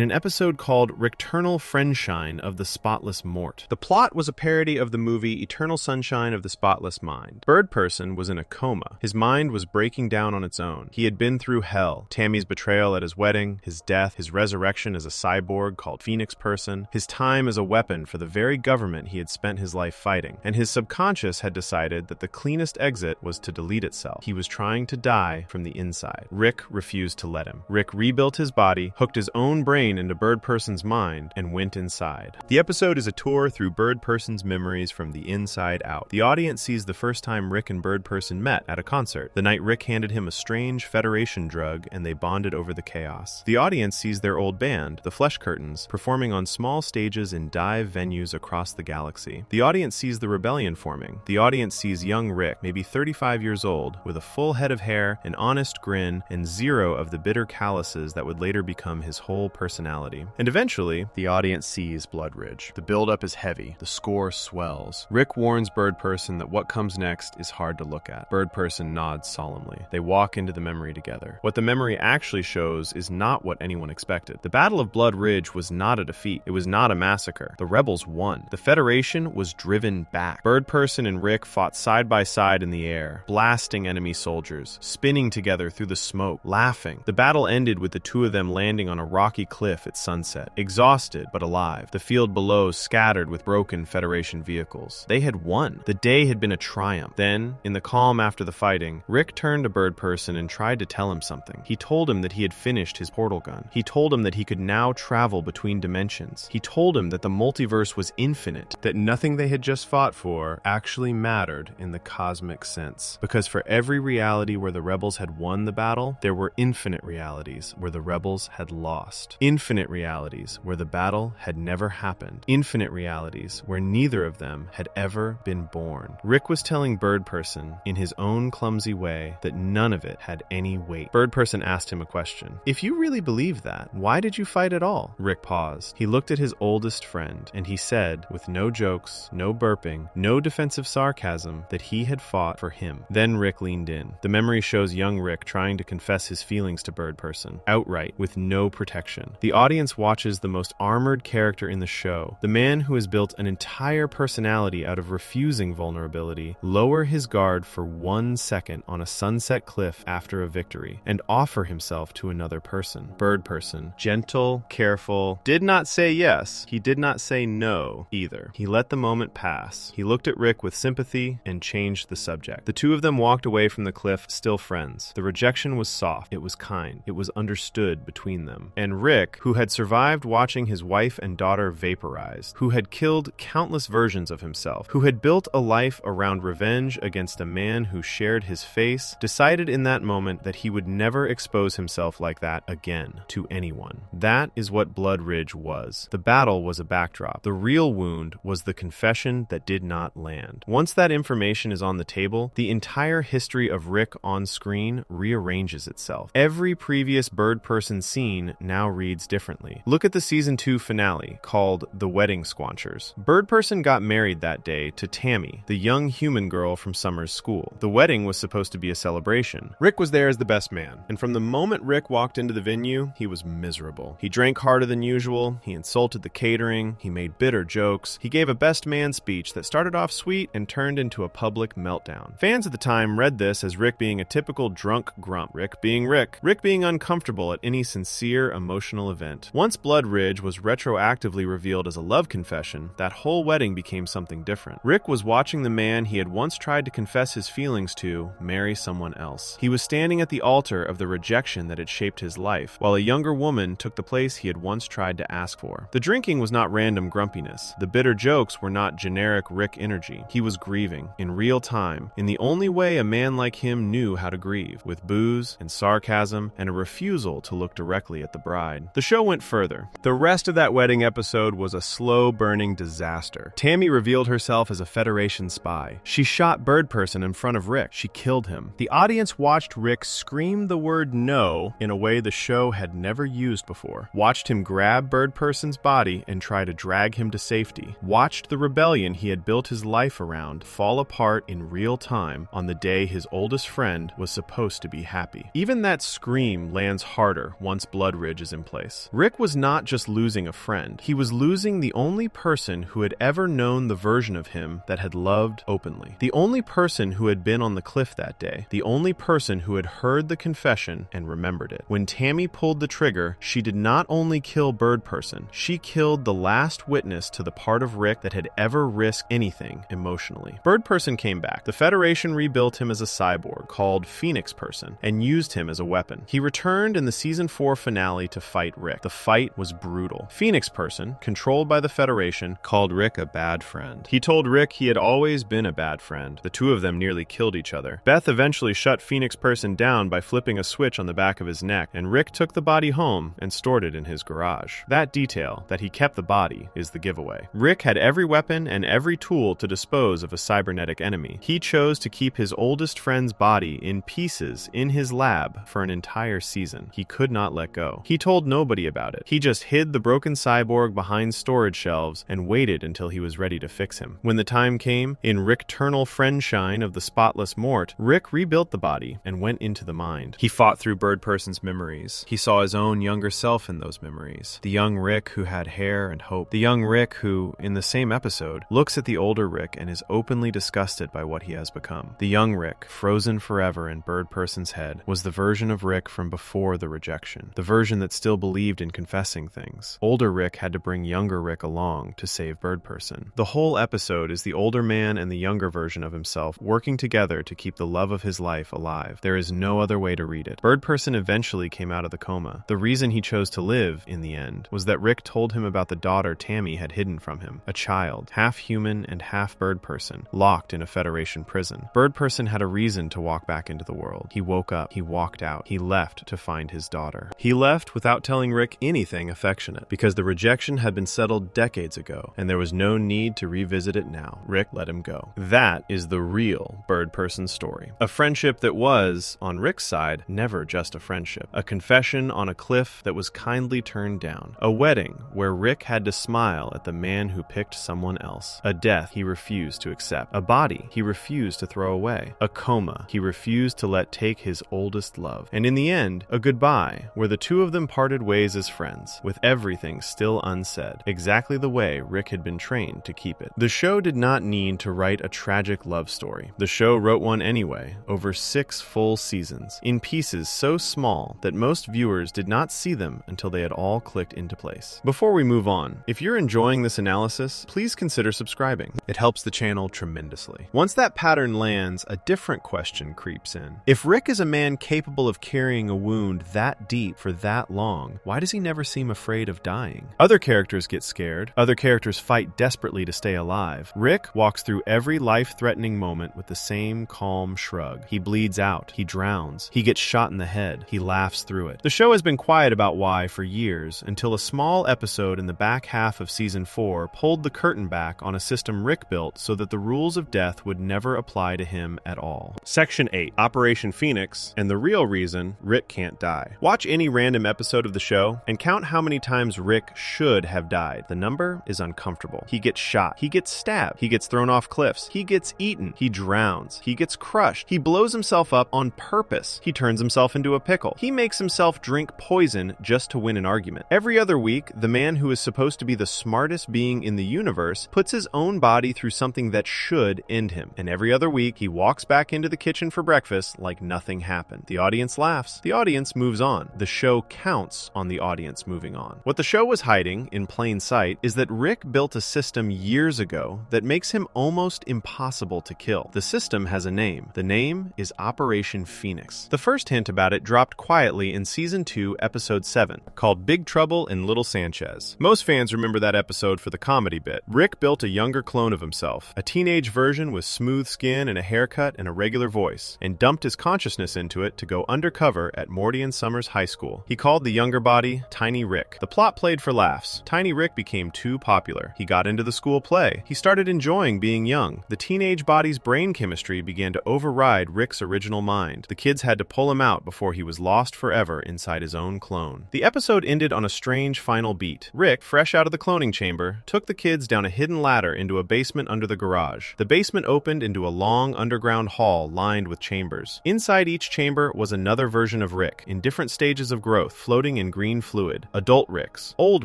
S1: an episode called Rickternal Friendshine of the Spotless Mort. The plot was a parody of the movie Eternal Sunshine of the Spotless Mind. Bird Person was in a coma. His mind was breaking down on its own. He had been through hell. Tammy's betrayal at his wedding, his death, his resurrection as a cyborg called Phoenix Person, his time as a weapon for the very government he had spent his life fighting, and his subconscious had decided that the cleanest exit was to delete itself. He was trying to die from the inside. Rick refused to let him. Rick rebuilt his body, hooked his own brain into Bird Person's mind, and went inside. The episode is a tour through Bird Person's memories from the inside out. The audience sees the first time Rick and Bird Person met at a concert, the night Rick handed him a strange Federation drug and they bonded over the chaos. The audience sees their old band, the Flesh Curtains, performing on small stages in dive venues across the galaxy. The audience sees the rebellion forming. The audience sees young Rick, maybe 35 years old, with a full head of hair, an honest grin, and zero of the bitter calluses that would later become his whole personality. And eventually, the audience sees Blood Ridge. The build-up is heavy. The score swells. Rick warns Bird Person that what comes next is hard to look at. Bird Person nods solemnly. They walk into the memory together. What the memory actually shows is not what anyone expected. The Battle of Blood Ridge was not a defeat. It was not a massacre. The rebels won. The Federation was driven back. Bird Person and Rick fought side by side in the air, blasting enemy soldiers, spinning together through the smoke, laughing. The battle ended with the two of them landing on a rocky cliff at sunset, exhausted but alive. The field below scattered with broken Federation vehicles. They had won. The day had been a triumph. Then, in the calm after the fighting, Rick turned to Bird Person and tried to tell him something. He told him that he had finished his portal gun. He told him that he could now travel between dimensions. He told him that the multiverse was infinite, that nothing they had just fought for actually mattered in the cosmic sense. Because for every reality where the rebels had won the battle, there were infinite realities where the rebels had lost. Infinite realities where the battle had never happened. Infinite realities where neither of them had ever been born. Rick was telling Bird Person, in his own clumsy way, that none of it had any weight. Bird Person asked him a question. If you really believe that, why did you fight at all? Rick paused. He looked at his oldest friend, and he said, with no jokes, no burping, no defensive sarcasm, that he had fought for him. Then Rick leaned in. The memory shows young Rick trying to confess his feelings to Bird Person, outright, with no protection. The audience watches the most armored character in the show, the man who has built an entire personality out of refusing vulnerability, lower his guard for 1 second on a sunset cliff after a victory, and offer himself to another person. Bird Person, gentle, careful, did not say yes. He did not say no either. He let the moment pass. He looked at Rick with sympathy and changed the subject. The two of them walked away from the cliff, still friends. The rejection was soft. It was kind. It was understood between them. And Rick, who had survived watching his wife and daughter vaporized, who had killed countless versions of himself, who had built a life around revenge against a man who shared his face, decided in that moment that he would never expose himself like that again to anyone. That is what Blood Ridge was. The battle was a backdrop. The real wound was the confession that did not land. Once that information is on the table, the entire history of Rick on screen rearranges itself. Every previous Bird Person scene now reads differently. Look at the Season 2 finale, called The Wedding Squanchers. Bird Person got married that day to Tammy, the young human girl from Summer's school. The wedding was supposed to be a celebration. Rick was there as the best man, and from the moment Rick walked into the venue, he was miserable. He drank harder than usual, he insulted the catering, he made bitter jokes, he gave a best man speech that started off sweet and turned into a public meltdown. Fans at the time read this as Rick being a typical drunk grump. Rick being uncomfortable at any sincere emotional event. Once Blood Ridge was retroactively revealed as a love confession, that whole wedding became something different. Rick was watching the man he had once tried to confess his feelings to marry someone else. He was standing at the altar of the rejection that had shaped his life, while a younger woman took the place he had once tried to ask for. The drinking was not random grumpiness. The bitter jokes were not generic Rick energy. He was grieving, in real time, in the only way a man like him knew how to grieve, with booze and sarcasm and a refusal to look directly at the bride. The show went further. The rest of that wedding episode was a slow-burning disaster. Tammy revealed herself as a Federation spy. She shot Bird Person in front of Rick. She killed him. The audience watched Rick scream the word no in a way the show had never used before. Watched him grab Bird Person's body and try to drag him to safety. Watched the rebellion he had built his life around fall apart in real time on the day his oldest friend was supposed to be happy. Even that scream lands harder once Blood Ridge is in place. Rick was not just losing a friend, he was losing the only person who had ever known the version of him that had loved openly. The only person who had been on the cliff that day. The only person who had heard the confession and remembered it. When Tammy pulled the trigger, she did not only kill Bird Person, she killed the last witness to the part of Rick that had ever risked anything emotionally. Bird Person came back. The Federation rebuilt him as a cyborg called Phoenix Person and used him as a weapon. He returned in the season 4 finale to fight Rick. The fight was brutal. Phoenix Person, controlled by the Federation, called Rick a bad friend. He told Rick he had always been a bad friend. The two of them nearly killed each other. Beth eventually shut Phoenix Person down by flipping a switch on the back of his neck, and Rick took the body home and stored it in his garage. That detail, that he kept the body, is the giveaway. Rick had every weapon and every tool to dispose of a cybernetic enemy. He chose to keep his oldest friend's body in pieces in his lab for an entire season. He could not let go. He told nobody about it. He just hid the broken cyborg behind storage shelves and waited until he was ready to fix him. When the time came, in Rick-ternal friendshine of the spotless Mort, Rick rebuilt the body and went into the mind. He fought through Bird Person's memories. He saw his own younger self in those memories. The young Rick who had hair and hope. The young Rick who, in the same episode, looks at the older Rick and is openly disgusted by what he has become. The young Rick, frozen forever in Bird Person's head, was the version of Rick from before the rejection. The version that still believed in confessing things. Older Rick had to bring younger Rick along to save Bird Person. The whole episode is the older man and the younger version of himself working together to keep the love of his life alive. There is no other way to read it. Bird Person eventually came out of the coma. The reason he chose to live, in the end, was that Rick told him about the daughter Tammy had hidden from him. A child, half human and half Bird Person, locked in a Federation prison. Bird Person had a reason to walk back into the world. He woke up. He walked out. He left to find his daughter. He left without telling Rick anything affectionate, because the rejection had been settled decades ago, and there was no need to revisit it now. Rick let him go. That is the real Bird Person story. A friendship that was, on Rick's side, never just a friendship. A confession on a cliff that was kindly turned down. A wedding where Rick had to smile at the man who picked someone else. A death he refused to accept. A body he refused to throw away. A coma he refused to let take his oldest love. And in the end, a goodbye where the two of them parted ways as friends, with everything still unsaid, exactly the way Rick had been trained to keep it. The show did not need to write a tragic love story. The show wrote one anyway, over 6 full seasons, in pieces so small that most viewers did not see them until they had all clicked into place. Before we move on, if you're enjoying this analysis, please consider subscribing. It helps the channel tremendously. Once that pattern lands, a different question creeps in. If Rick is a man capable of carrying a wound that deep for that long, why does he never seem afraid of dying? Other characters get scared. Other characters fight desperately to stay alive. Rick walks through every life-threatening moment with the same calm shrug. He bleeds out. He drowns. He gets shot in the head. He laughs through it. The show has been quiet about why for years, until a small episode in the back half of season 4 pulled the curtain back on a system Rick built so that the rules of death would never apply to him at all. Section 8, Operation Phoenix, and the real reason Rick can't die. Watch any random episode of the show and count how many times Rick should have died. The number is uncomfortable. He gets shot. He gets stabbed. He gets thrown off cliffs. He gets eaten. He drowns. He gets crushed. He blows himself up on purpose. He turns himself into a pickle. He makes himself drink poison just to win an argument. Every other week, the man who is supposed to be the smartest being in the universe puts his own body through something that should end him. And every other week, he walks back into the kitchen for breakfast like nothing happened. The audience laughs. The audience moves on. The show counts on the audience moving on. What the show was hiding, in plain sight, is that Rick built a system years ago that makes him almost impossible to kill. The system has a name. The name is Operation Phoenix. The first hint about it dropped quietly in Season 2, Episode 7, called Big Trouble in Little Sanchez. Most fans remember that episode for the comedy bit. Rick built a younger clone of himself, a teenage version with smooth skin and a haircut and a regular voice, and dumped his consciousness into it to go undercover at Morty and Summers High School. He called the younger body Tiny Rick. The plot played for laughs. Tiny Rick became too popular. He got into the school play. He started enjoying being young. The teenage body's brain chemistry began to override Rick's original mind. The kids had to pull him out before he was lost forever inside his own clone. down. The episode ended on a strange final beat. Rick, fresh out of the cloning chamber, took the kids down a hidden ladder into a basement under the garage. The basement opened into a long underground hall lined with chambers. Inside each chamber was another version of Rick, in different stages of growth, floating in green fluid. Adult Ricks, old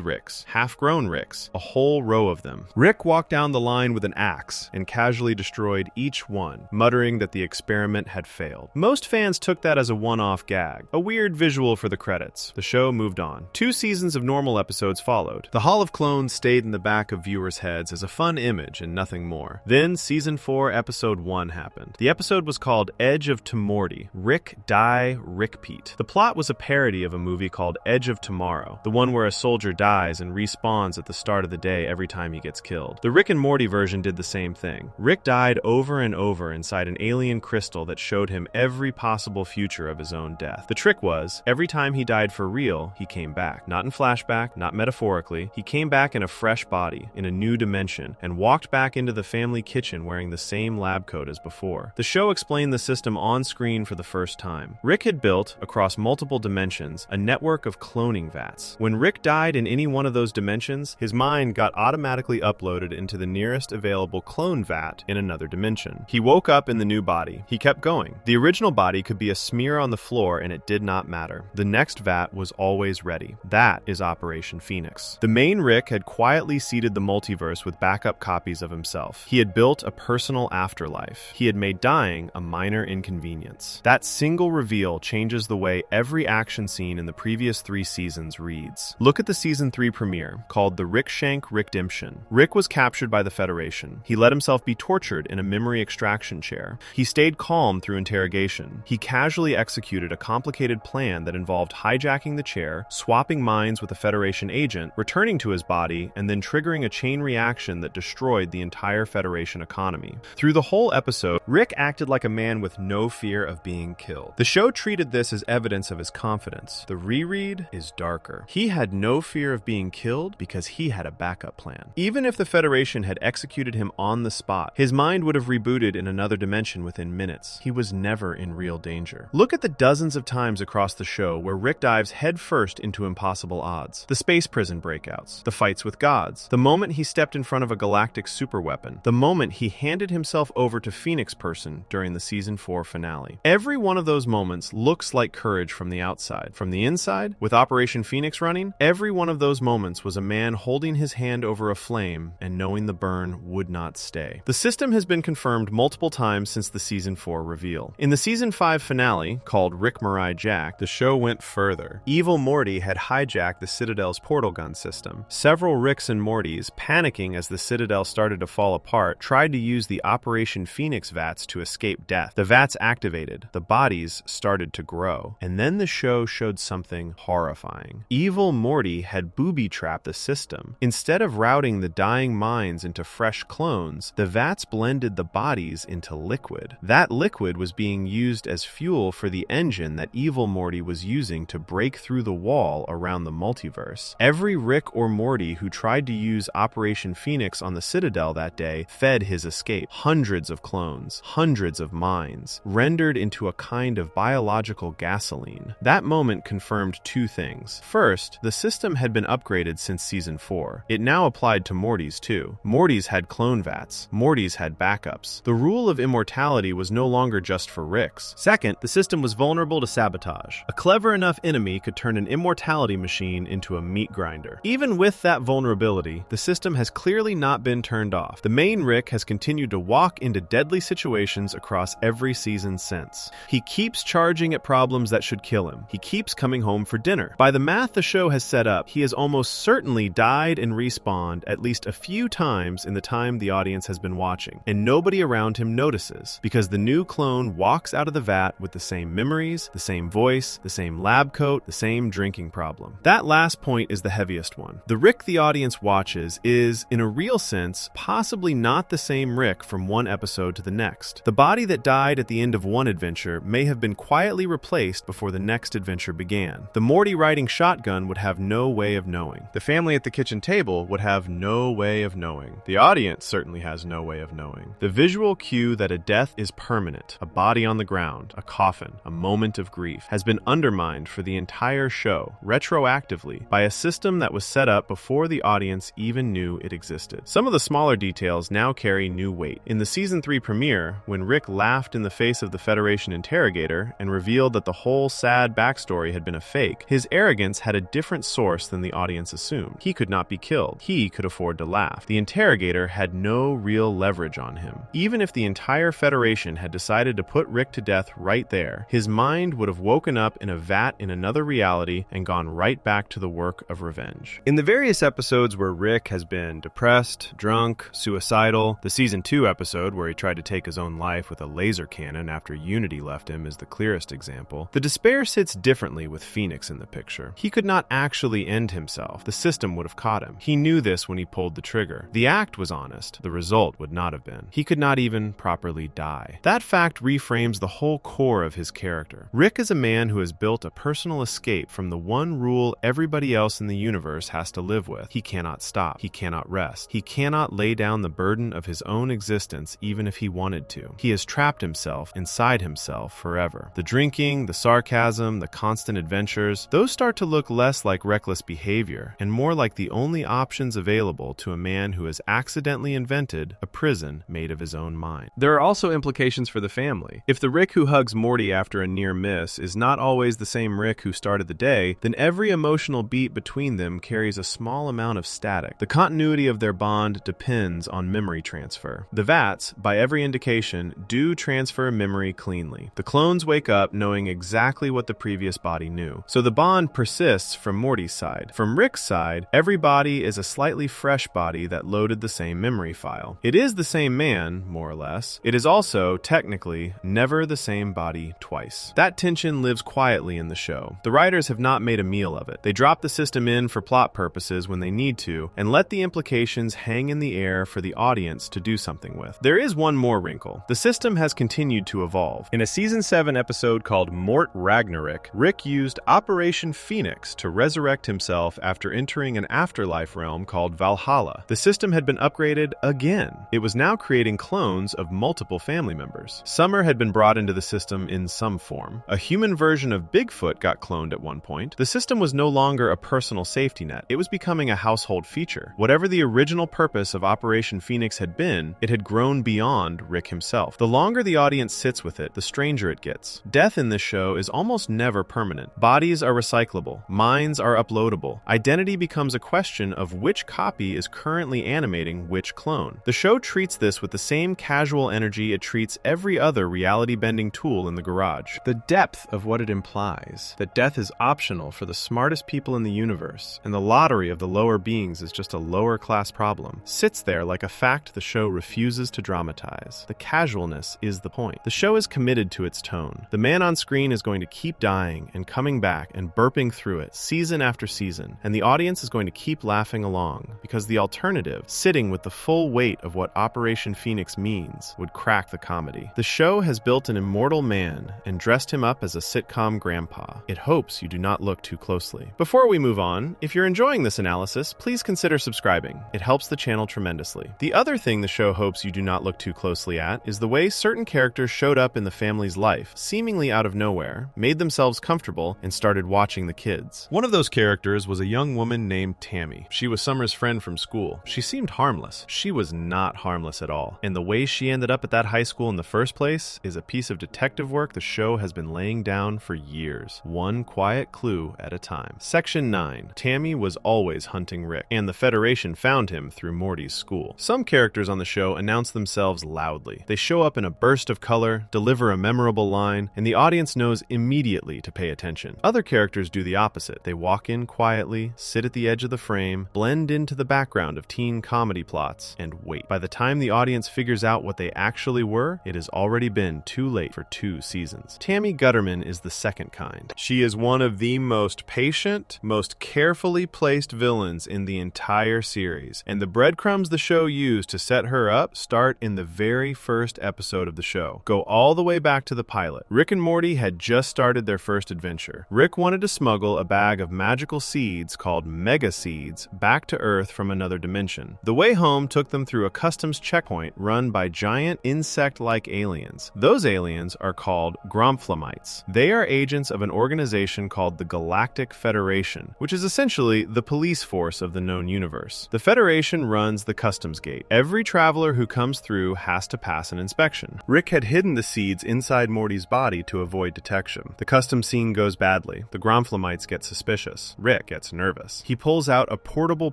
S1: Ricks, half-grown Ricks, a whole row of them. Rick walked down the line with an axe and casually destroyed each one, muttering that the experiment had failed. Most fans took that as a one-off gag, a weird visual for the credits. The show moved on. 2 seasons of normal episodes followed. The Hall of Clones stayed in the back of viewers' heads as a fun image and nothing more. Then Season 4, Episode 1 happened. The episode was called Edge of Tomorty. Rick Die Rickpeat. The plot was a parody of a movie called Edge of Tomorrow, the one where a soldier dies and respawns at the start of the day every time he gets killed. The Rick and Morty version did the same thing. Rick died over and over inside an alien crystal that showed him every possible future of his own death. The trick was, every time he died for real, he came back. Not in flashback, not metaphorically. He came back in a fresh body, in a new dimension, and walked back into the family kitchen wearing the same lab coat as before. The show explained the system on screen for the first time. Rick had built, across multiple dimensions, a network of cloning vats. When Rick died in any one of those dimensions, his mind got automatically uploaded into the nearest available clone vat in another dimension. He woke up in the new body. He kept going. The original body could be a smear on the floor and it did not matter. The next vat was always ready. That is Operation Phoenix. The main Rick had quietly seeded the multiverse with backup copies of himself. He had built a personal afterlife. He had made dying a minor inconvenience. That single reveal changes the way every action scene in the previous 3 seasons reads. Look at the Season 3 premiere, called The Rickshank Rickdemption. Rick was captured by the Federation. He let himself be tortured in a memory extraction chair. He stayed calm through interrogation. He casually executed a complicated plan that involved hijacking the chair, swapping minds with a Federation agent, returning to his body, and then triggering a chain reaction that destroyed the entire Federation economy. Through the whole episode, Rick acted like a man with no fear of being killed. The show treated this as evidence of his confidence. The reread is darker. He had no fear of being killed because he had a backup plan. Even if the Federation had executed him on the spot, his mind would have rebooted in another dimension within minutes. He was never in real danger. Look at the dozens of times across the show where Rick dives headfirst into impossible odds. The space prison breakouts, the fights with gods, the moment he stepped in front of a galactic superweapon, the moment he handed himself over to Phoenix Person during the Season 4 finale. Every one of those moments looks like courage from the outside. From the inside, with Operation Phoenix running, every one of those moments was a man holding his hand over a flame and knowing the burn would not stay. The system has been confirmed multiple times since the Season 4 reveal. In the Season 5 finale, called Rick Mirai Jack, the show went further. Evil Morty had hijacked the Citadel's portal gun system. Several Ricks and Mortys, panicking as the Citadel started to fall apart, tried to use the Operation Phoenix vats to escape death. The vats activated. The bodies started to grow. And then the show showed something horrifying. Evil Morty had booby-trapped the system. Instead of routing the dying minds into fresh clones, the vats blended the bodies into liquid. That liquid was being used as fuel for the engine that Evil Morty was using to break through the wall around the multiverse. Every Rick or Morty who tried to use Operation Phoenix on the Citadel that day fed his escape. Hundreds of clones, hundreds of minds, rendered into a kind of biological gasoline. That moment confirmed 2 things. First, the system had been upgraded since Season 4. It now applied to Mortys too. Mortys had clone vats. Mortys had backups. The rule of immortality was no longer just for Ricks. Second, the system was vulnerable to sabotage. A clever enough enemy could turn an immortality machine into a meat grinder. Even with that vulnerability, the system has clearly not been turned off. The main Rick has continued to walk into deadly situations across every season since. He keeps charging at problems that should kill him. He keeps coming home for dinner. By the math the show has set up, he has almost certainly died and respawned at least a few times in the time the audience has been watching, and nobody around him notices, because the new clone walks out of the vat with the same memories, the same voice, the same lab coat, the same drinking problem. That last point is the heaviest one. The Rick the audience watches is, in a real sense, possibly not the same Rick from one episode to the next. The body that died at the end of one adventure may have been quietly replaced before the next adventure began. The Morty riding shotgun would have no way of knowing. The family at the kitchen table would have no way of knowing. The audience certainly has no way of knowing. The visual cue that a death is permanent, a body on the ground, a coffin, a moment of grief, has been undermined for the entire entire show, retroactively, by a system that was set up before the audience even knew it existed. Some of the smaller details now carry new weight. In the Season 3 premiere, when Rick laughed in the face of the Federation interrogator and revealed that the whole sad backstory had been a fake, his arrogance had a different source than the audience assumed. He could not be killed. He could afford to laugh. The interrogator had no real leverage on him. Even if the entire Federation had decided to put Rick to death right there, his mind would have woken up in a vat in another reality and gone right back to the work of revenge. In the various episodes where Rick has been depressed, drunk, suicidal, the Season 2 episode where he tried to take his own life with a laser cannon after Unity left him is the clearest example, the despair sits differently with Phoenix in the picture. He could not actually end himself. The system would have caught him. He knew this when he pulled the trigger. The act was honest. The result would not have been. He could not even properly die. That fact reframes the whole core of his character. Rick is a man who has built a personal escape from the one rule everybody else in the universe has to live with. He cannot stop. He cannot rest. He cannot lay down the burden of his own existence even if he wanted to. He has trapped himself inside himself forever. The drinking, the sarcasm, the constant adventures, those start to look less like reckless behavior and more like the only options available to a man who has accidentally invented a prison made of his own mind. There are also implications for the family. If the Rick who hugs Morty after a near miss is not always the same Rick who started the day, then every emotional beat between them carries a small amount of static. The continuity of their bond depends on memory transfer. The vats, by every indication, do transfer memory cleanly. The clones wake up knowing exactly what the previous body knew. So the bond persists from Morty's side. From Rick's side, every body is a slightly fresh body that loaded the same memory file. It is the same man, more or less. It is also, technically, never the same body twice. That tension lives quietly in the show. The writers have not made a meal of it. They drop the system in for plot purposes when they need to, and let the implications hang in the air for the audience to do something with. There is one more wrinkle. The system has continued to evolve. In a Season 7 episode called Mort Ragnarok, Rick used Operation Phoenix to resurrect himself after entering an afterlife realm called Valhalla. The system had been upgraded again. It was now creating clones of multiple family members. Summer had been brought into the system in some form. A human version of Bigfoot got cloned at one point. The system was no longer a personal safety net. It was becoming a household feature. Whatever the original purpose of Operation Phoenix had been, it had grown beyond Rick himself. The longer the audience sits with it, the stranger it gets. Death in this show is almost never permanent. Bodies are recyclable. Minds are uploadable. Identity becomes a question of which copy is currently animating which clone. The show treats this with the same casual energy it treats every other reality-bending tool in the garage. The depth of what it implies, that death is optional for the smartest people in the universe, and the lottery of the lower beings is just a lower-class problem, sits there like a fact the show refuses to dramatize. The casualness is the point. The show is committed to its tone. The man on screen is going to keep dying and coming back and burping through it season after season, and the audience is going to keep laughing along, because the alternative, sitting with the full weight of what Operation Phoenix means, would crack the comedy. The show has built an immortal man and dressed him up as a sitcom grandpa. It hopes you do not look too closely. Before we move on, if you're enjoying this analysis, please consider subscribing. It helps the channel tremendously. The other thing the show hopes you do not look too closely at is the way certain characters showed up in the family's life, seemingly out of nowhere, made themselves comfortable, and started watching the kids. One of those characters was a young woman named Tammy. She was Summer's friend from school. She seemed harmless. She was not harmless at all. And the way she ended up at that high school in the first place is a piece of detective work the show has been laying down for years, one quiet clue at a time. Section 9. Tammy was always hunting Rick, and the Federation found him through Morty's school. Some characters on the show announce themselves loudly. They show up in a burst of color, deliver a memorable line, and the audience knows immediately to pay attention. Other characters do the opposite. They walk in quietly, sit at the edge of the frame, blend into the background of teen comedy plots, and wait. By the time the audience figures out what they actually were, it has already been too late for 2 seasons. Tammy Gutterman is the second kind. She is one of the most patient, most carefully placed villains in the entire series, and the breadcrumbs the show used to set her up start in the very first episode of the show. Go all the way back to the pilot. Rick and Morty had just started their first adventure. Rick wanted to smuggle a bag of magical seeds called Mega Seeds back to Earth from another dimension. The way home took them through a customs checkpoint run by giant insect-like aliens. Those aliens are called Gromflamites. They are agents of an organization called called the Galactic Federation, which is essentially the police force of the known universe. The Federation runs the customs gate. Every traveler who comes through has to pass an inspection. Rick had hidden the seeds inside Morty's body to avoid detection. The customs scene goes badly. The Gromflamites get suspicious. Rick gets nervous. He pulls out a portable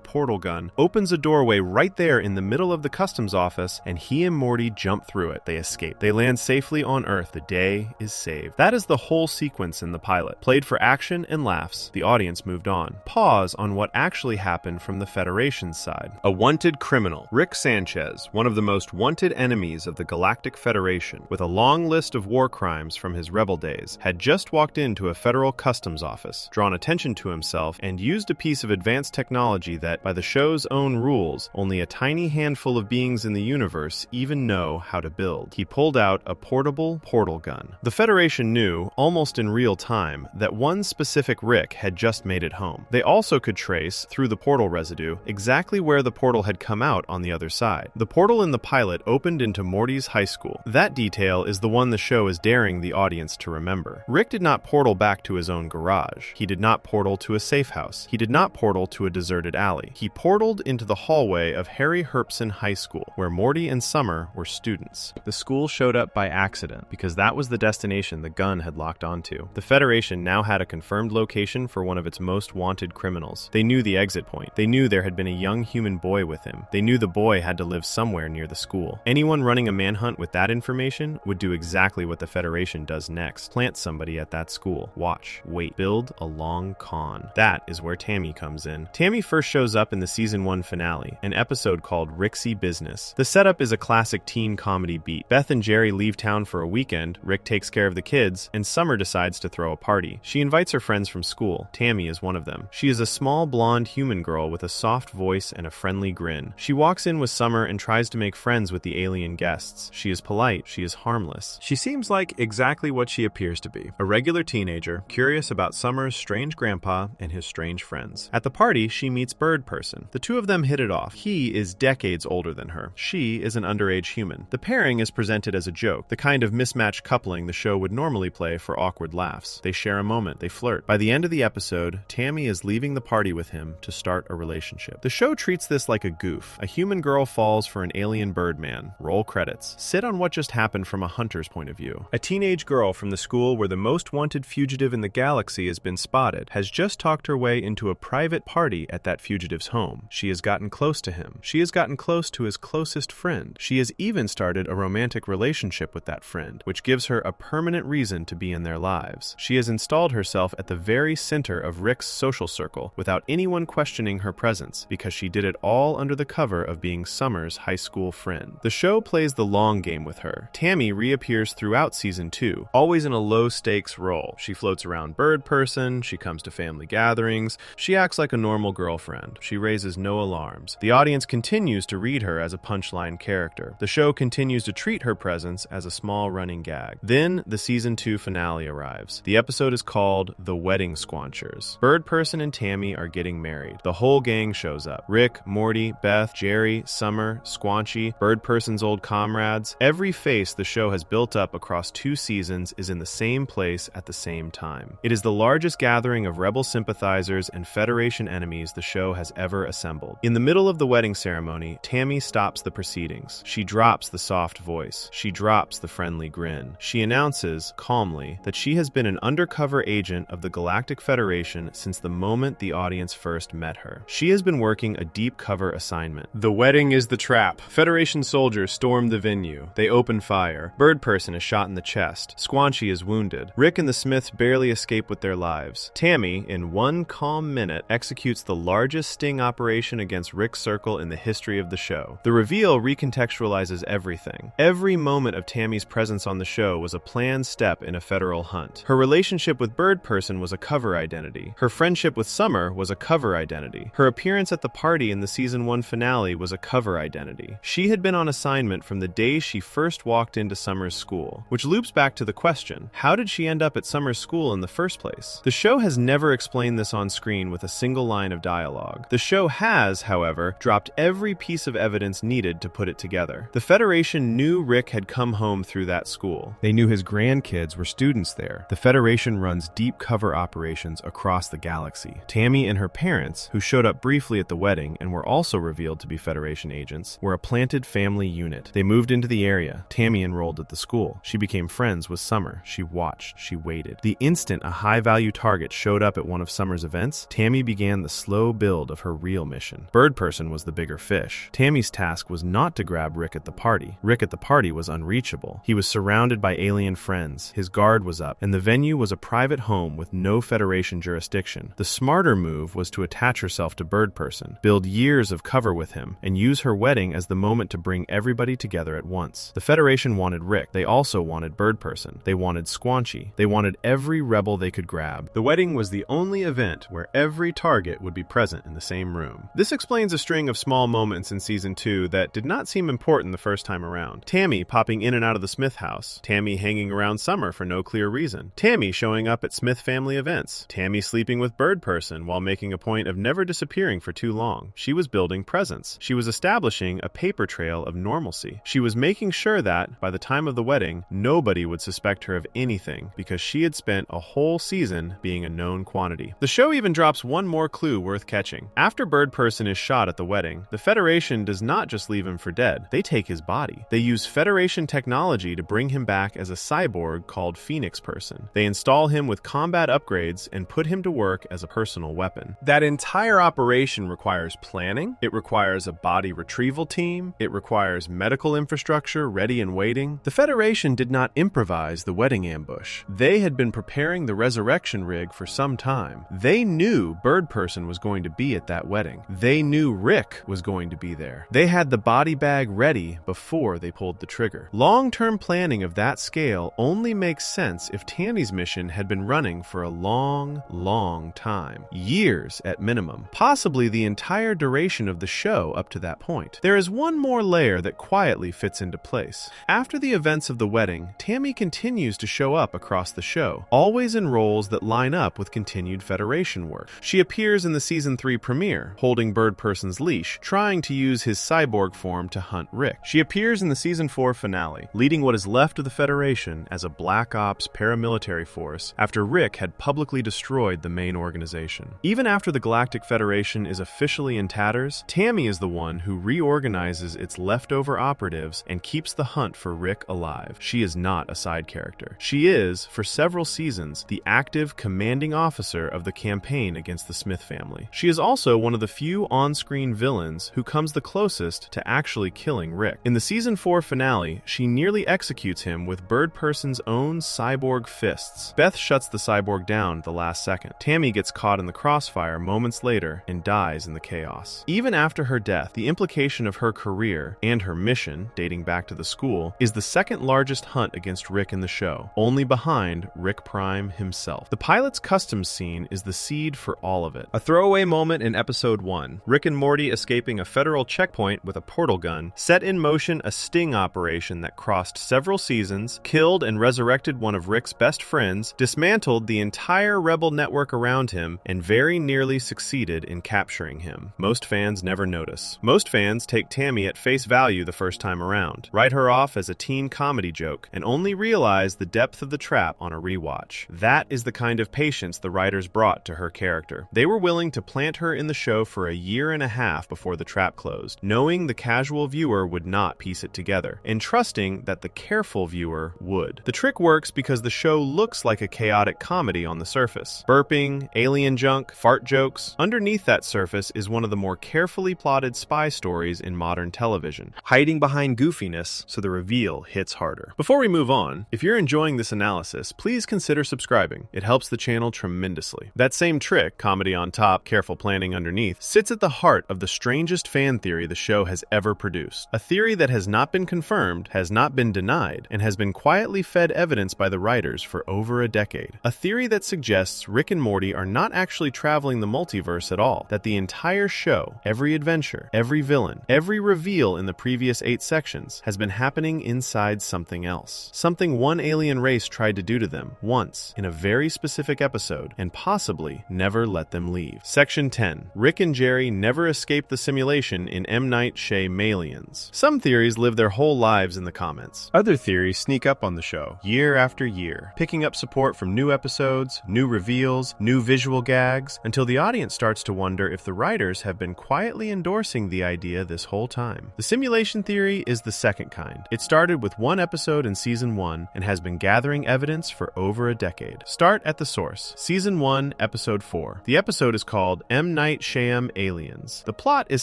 S1: portal gun, opens a doorway right there in the middle of the customs office, and he and Morty jump through it. They escape. They land safely on Earth. The day is saved. That is the whole sequence in the pilot. Played for action and laughs, the audience moved on. Pause on what actually happened from the Federation's side. A wanted criminal, Rick Sanchez, one of the most wanted enemies of the Galactic Federation, with a long list of war crimes from his rebel days, had just walked into a federal customs office, drawn attention to himself, and used a piece of advanced technology that, by the show's own rules, only a tiny handful of beings in the universe even know how to build. He pulled out a portable portal gun. The Federation knew, almost in real time, that one specific Rick had just made it home. They also could trace, through the portal residue, exactly where the portal had come out on the other side. The portal in the pilot opened into Morty's high school. That detail is the one the show is daring the audience to remember. Rick did not portal back to his own garage. He did not portal to a safe house. He did not portal to a deserted alley. He portaled into the hallway of Harry Herpson High School, where Morty and Summer were students. The school showed up by accident, because that was the destination the gun had locked onto. The Federation now had a confirmed location for one of its most wanted criminals. They knew the exit point. They knew there had been a young human boy with him. They knew the boy had to live somewhere near the school. Anyone running a manhunt with that information would do exactly what the Federation does next. Plant somebody at that school. Watch. Wait. Build a long con. That is where Tammy comes in. Tammy first shows up in the season 1 finale, an episode called Rixie Business. The setup is a classic teen comedy beat. Beth and Jerry leave town for a weekend, Rick takes care of the kids, and Summer decides to throw a party. She invites her friends from school. Tammy is one of them. She is a small blonde human girl with a soft voice and a friendly grin. She walks in with Summer and tries to make friends with the alien guests. She is polite. She is harmless. She seems like exactly what she appears to be. A regular teenager, curious about Summer's strange grandpa and his strange friends. At the party, she meets Bird Person. The two of them hit it off. He is decades older than her. She is an underage human. The pairing is presented as a joke, the kind of mismatched coupling the show would normally play for awkward laughs. They share a moment. They flirt. By the end of the episode, Tammy is leaving the party with him to start a relationship. The show treats this like a goof. A human girl falls for an alien bird man. Roll credits. Sit on what just happened from a hunter's point of view. A teenage girl from the school where the most wanted fugitive in the galaxy has been spotted has just talked her way into a private party at that fugitive's home. She has gotten close to him. She has gotten close to his closest friend. She has even started a romantic relationship with that friend, which gives her a permanent reason to be in their lives. She has installed herself at the very center of Rick's social circle without anyone questioning her presence, because she did it all under the cover of being Summer's high school friend. The show plays the long game with her. Tammy reappears throughout season 2, always in a low-stakes role. She floats around Bird Person, she comes to family gatherings, she acts like a normal girlfriend. She raises no alarms. The audience continues to read her as a punchline character. The show continues to treat her presence as a small running gag. Then, the season 2 finale arrives. The episode is called The Wedding Squanchers. Bird Person and Tammy are getting married. The whole gang shows up. Rick, Morty, Beth, Jerry, Summer, Squanchy, Bird Person's old comrades. Every face the show has built up across 2 seasons is in the same place at the same time. It is the largest gathering of rebel sympathizers and Federation enemies the show has ever assembled. In the middle of the wedding ceremony, Tammy stops the proceedings. She drops the soft voice. She drops the friendly grin. She announces, calmly, that she has been an undercover agent of the Galactic Federation since the moment the audience first met her. She has been working a deep cover assignment. The wedding is the trap. Federation soldiers storm the venue. They open fire. Bird Person is shot in the chest. Squanchy is wounded. Rick and the Smiths barely escape with their lives. Tammy, in one calm minute, executes the largest sting operation against Rick's Circle in the history of the show. The reveal recontextualizes everything. Every moment of Tammy's presence on the show was a planned step in a federal hunt. Her relationship with Bird Person was a cover identity. Her friendship with Summer was a cover identity. Her appearance at the party in the season 1 finale was a cover identity. She had been on assignment from the day she first walked into Summer's school, which loops back to the question, how did she end up at Summer's school in the first place? The show has never explained this on screen with a single line of dialogue. The show has, however, dropped every piece of evidence needed to put it together. The Federation knew Rick had come home through that school. They knew his grandkids were students there. The Federation runs deep deep cover operations across the galaxy. Tammy and her parents, who showed up briefly at the wedding and were also revealed to be Federation agents, were a planted family unit. They moved into the area. Tammy enrolled at the school. She became friends with Summer. She watched. She waited. The instant a high-value target showed up at one of Summer's events, Tammy began the slow build of her real mission. Bird Person was the bigger fish. Tammy's task was not to grab Rick at the party. Rick at the party was unreachable. He was surrounded by alien friends. His guard was up, and the venue was a private home with no Federation jurisdiction. The smarter move was to attach herself to Bird Person, build years of cover with him, and use her wedding as the moment to bring everybody together at once. The Federation wanted Rick. They also wanted Bird Person. They wanted Squanchy. They wanted every rebel they could grab. The wedding was the only event where every target would be present in the same room. This explains a string of small moments in Season 2 that did not seem important the first time around. Tammy popping in and out of the Smith house. Tammy hanging around Summer for no clear reason. Tammy showing up at Smith family events. Tammy sleeping with Bird Person while making a point of never disappearing for too long. She was building presence. She was establishing a paper trail of normalcy. She was making sure that, by the time of the wedding, nobody would suspect her of anything because she had spent a whole season being a known quantity. The show even drops one more clue worth catching. After Bird Person is shot at the wedding, the Federation does not just leave him for dead. They take his body. They use Federation technology to bring him back as a cyborg called Phoenix Person. They install him with combat upgrades and put him to work as a personal weapon. That entire operation requires planning. It requires a body retrieval team. It requires medical infrastructure ready and waiting. The Federation did not improvise the wedding ambush. They had been preparing the resurrection rig for some time. They knew Bird Person was going to be at that wedding. They knew Rick was going to be there. They had the body bag ready before they pulled the trigger. Long-term planning of that scale only makes sense if Tammy's mission had been running for a long, long time. Years at minimum. Possibly the entire duration of the show up to that point. There is one more layer that quietly fits into place. After the events of the wedding, Tammy continues to show up across the show, always in roles that line up with continued Federation work. She appears in the Season 3 premiere, holding Bird Person's leash, trying to use his cyborg form to hunt Rick. She appears in the Season 4 finale, leading what is left of the Federation as a Black Ops paramilitary force after Rick had publicly destroyed the main organization. Even after the Galactic Federation is officially in tatters, Tammy is the one who reorganizes its leftover operatives and keeps the hunt for Rick alive. She is not a side character. She is, for several seasons, the active commanding officer of the campaign against the Smith family. She is also one of the few on-screen villains who comes the closest to actually killing Rick. In the Season 4 finale, she nearly executes him with Bird Person's own cyborg fists. Beth shuts the cyborg down at the last second. Tammy gets caught in the crossfire moments later and dies in the chaos. Even after her death, the implication of her career and her mission, dating back to the school, is the second largest hunt against Rick in the show, only behind Rick Prime himself. The pilot's customs scene is the seed for all of it. A throwaway moment in Episode 1, Rick and Morty escaping a federal checkpoint with a portal gun, set in motion a sting operation that crossed several seasons, killed and resurrected one of Rick's best friends, dismantled the entire rebel network around him, and very nearly succeeded in capturing him. Most fans never notice. Most fans take Tammy at face value the first time around, write her off as a teen comedy joke, and only realize the depth of the trap on a rewatch. That is the kind of patience the writers brought to her character. They were willing to plant her in the show for a year and a half before the trap closed, knowing the casual viewer would not piece it together, and trusting that the careful viewer would. The trick works because the show looks like a chaotic comedy on the surface. Burping, alien junk, fart jokes. Underneath that surface is one of the more carefully plotted spy stories in modern television, hiding behind goofiness so the reveal hits harder. Before we move on, if you're enjoying this analysis, please consider subscribing. It helps the channel tremendously. That same trick, comedy on top, careful planning underneath, sits at the heart of the strangest fan theory the show has ever produced. A theory that has not been confirmed, has not been denied, and has been quietly fed evidence by the writers for over a decade. A theory that suggests Rick and Morty are not actually traveling the multiverse at all, that the entire show, every adventure, every villain, every reveal in the previous 8 sections has been happening inside something else. Something one alien race tried to do to them, once, in a very specific episode, and possibly never let them leave. Section 10. Rick and Jerry never escaped the simulation in M. Night Shyamalan's. Some theories live their whole lives in the comments. Other theories sneak up on the show, year after year, picking up support from new episodes, new reveals, new visual gags, until the audience starts to wonder if the writers have been quietly endorsing the idea this whole time. The simulation theory is the second kind. It started with one episode in Season 1 and has been gathering evidence for over a decade. Start at the source. Season 1, Episode 4. The episode is called M. Night Shyamalan Aliens. The plot is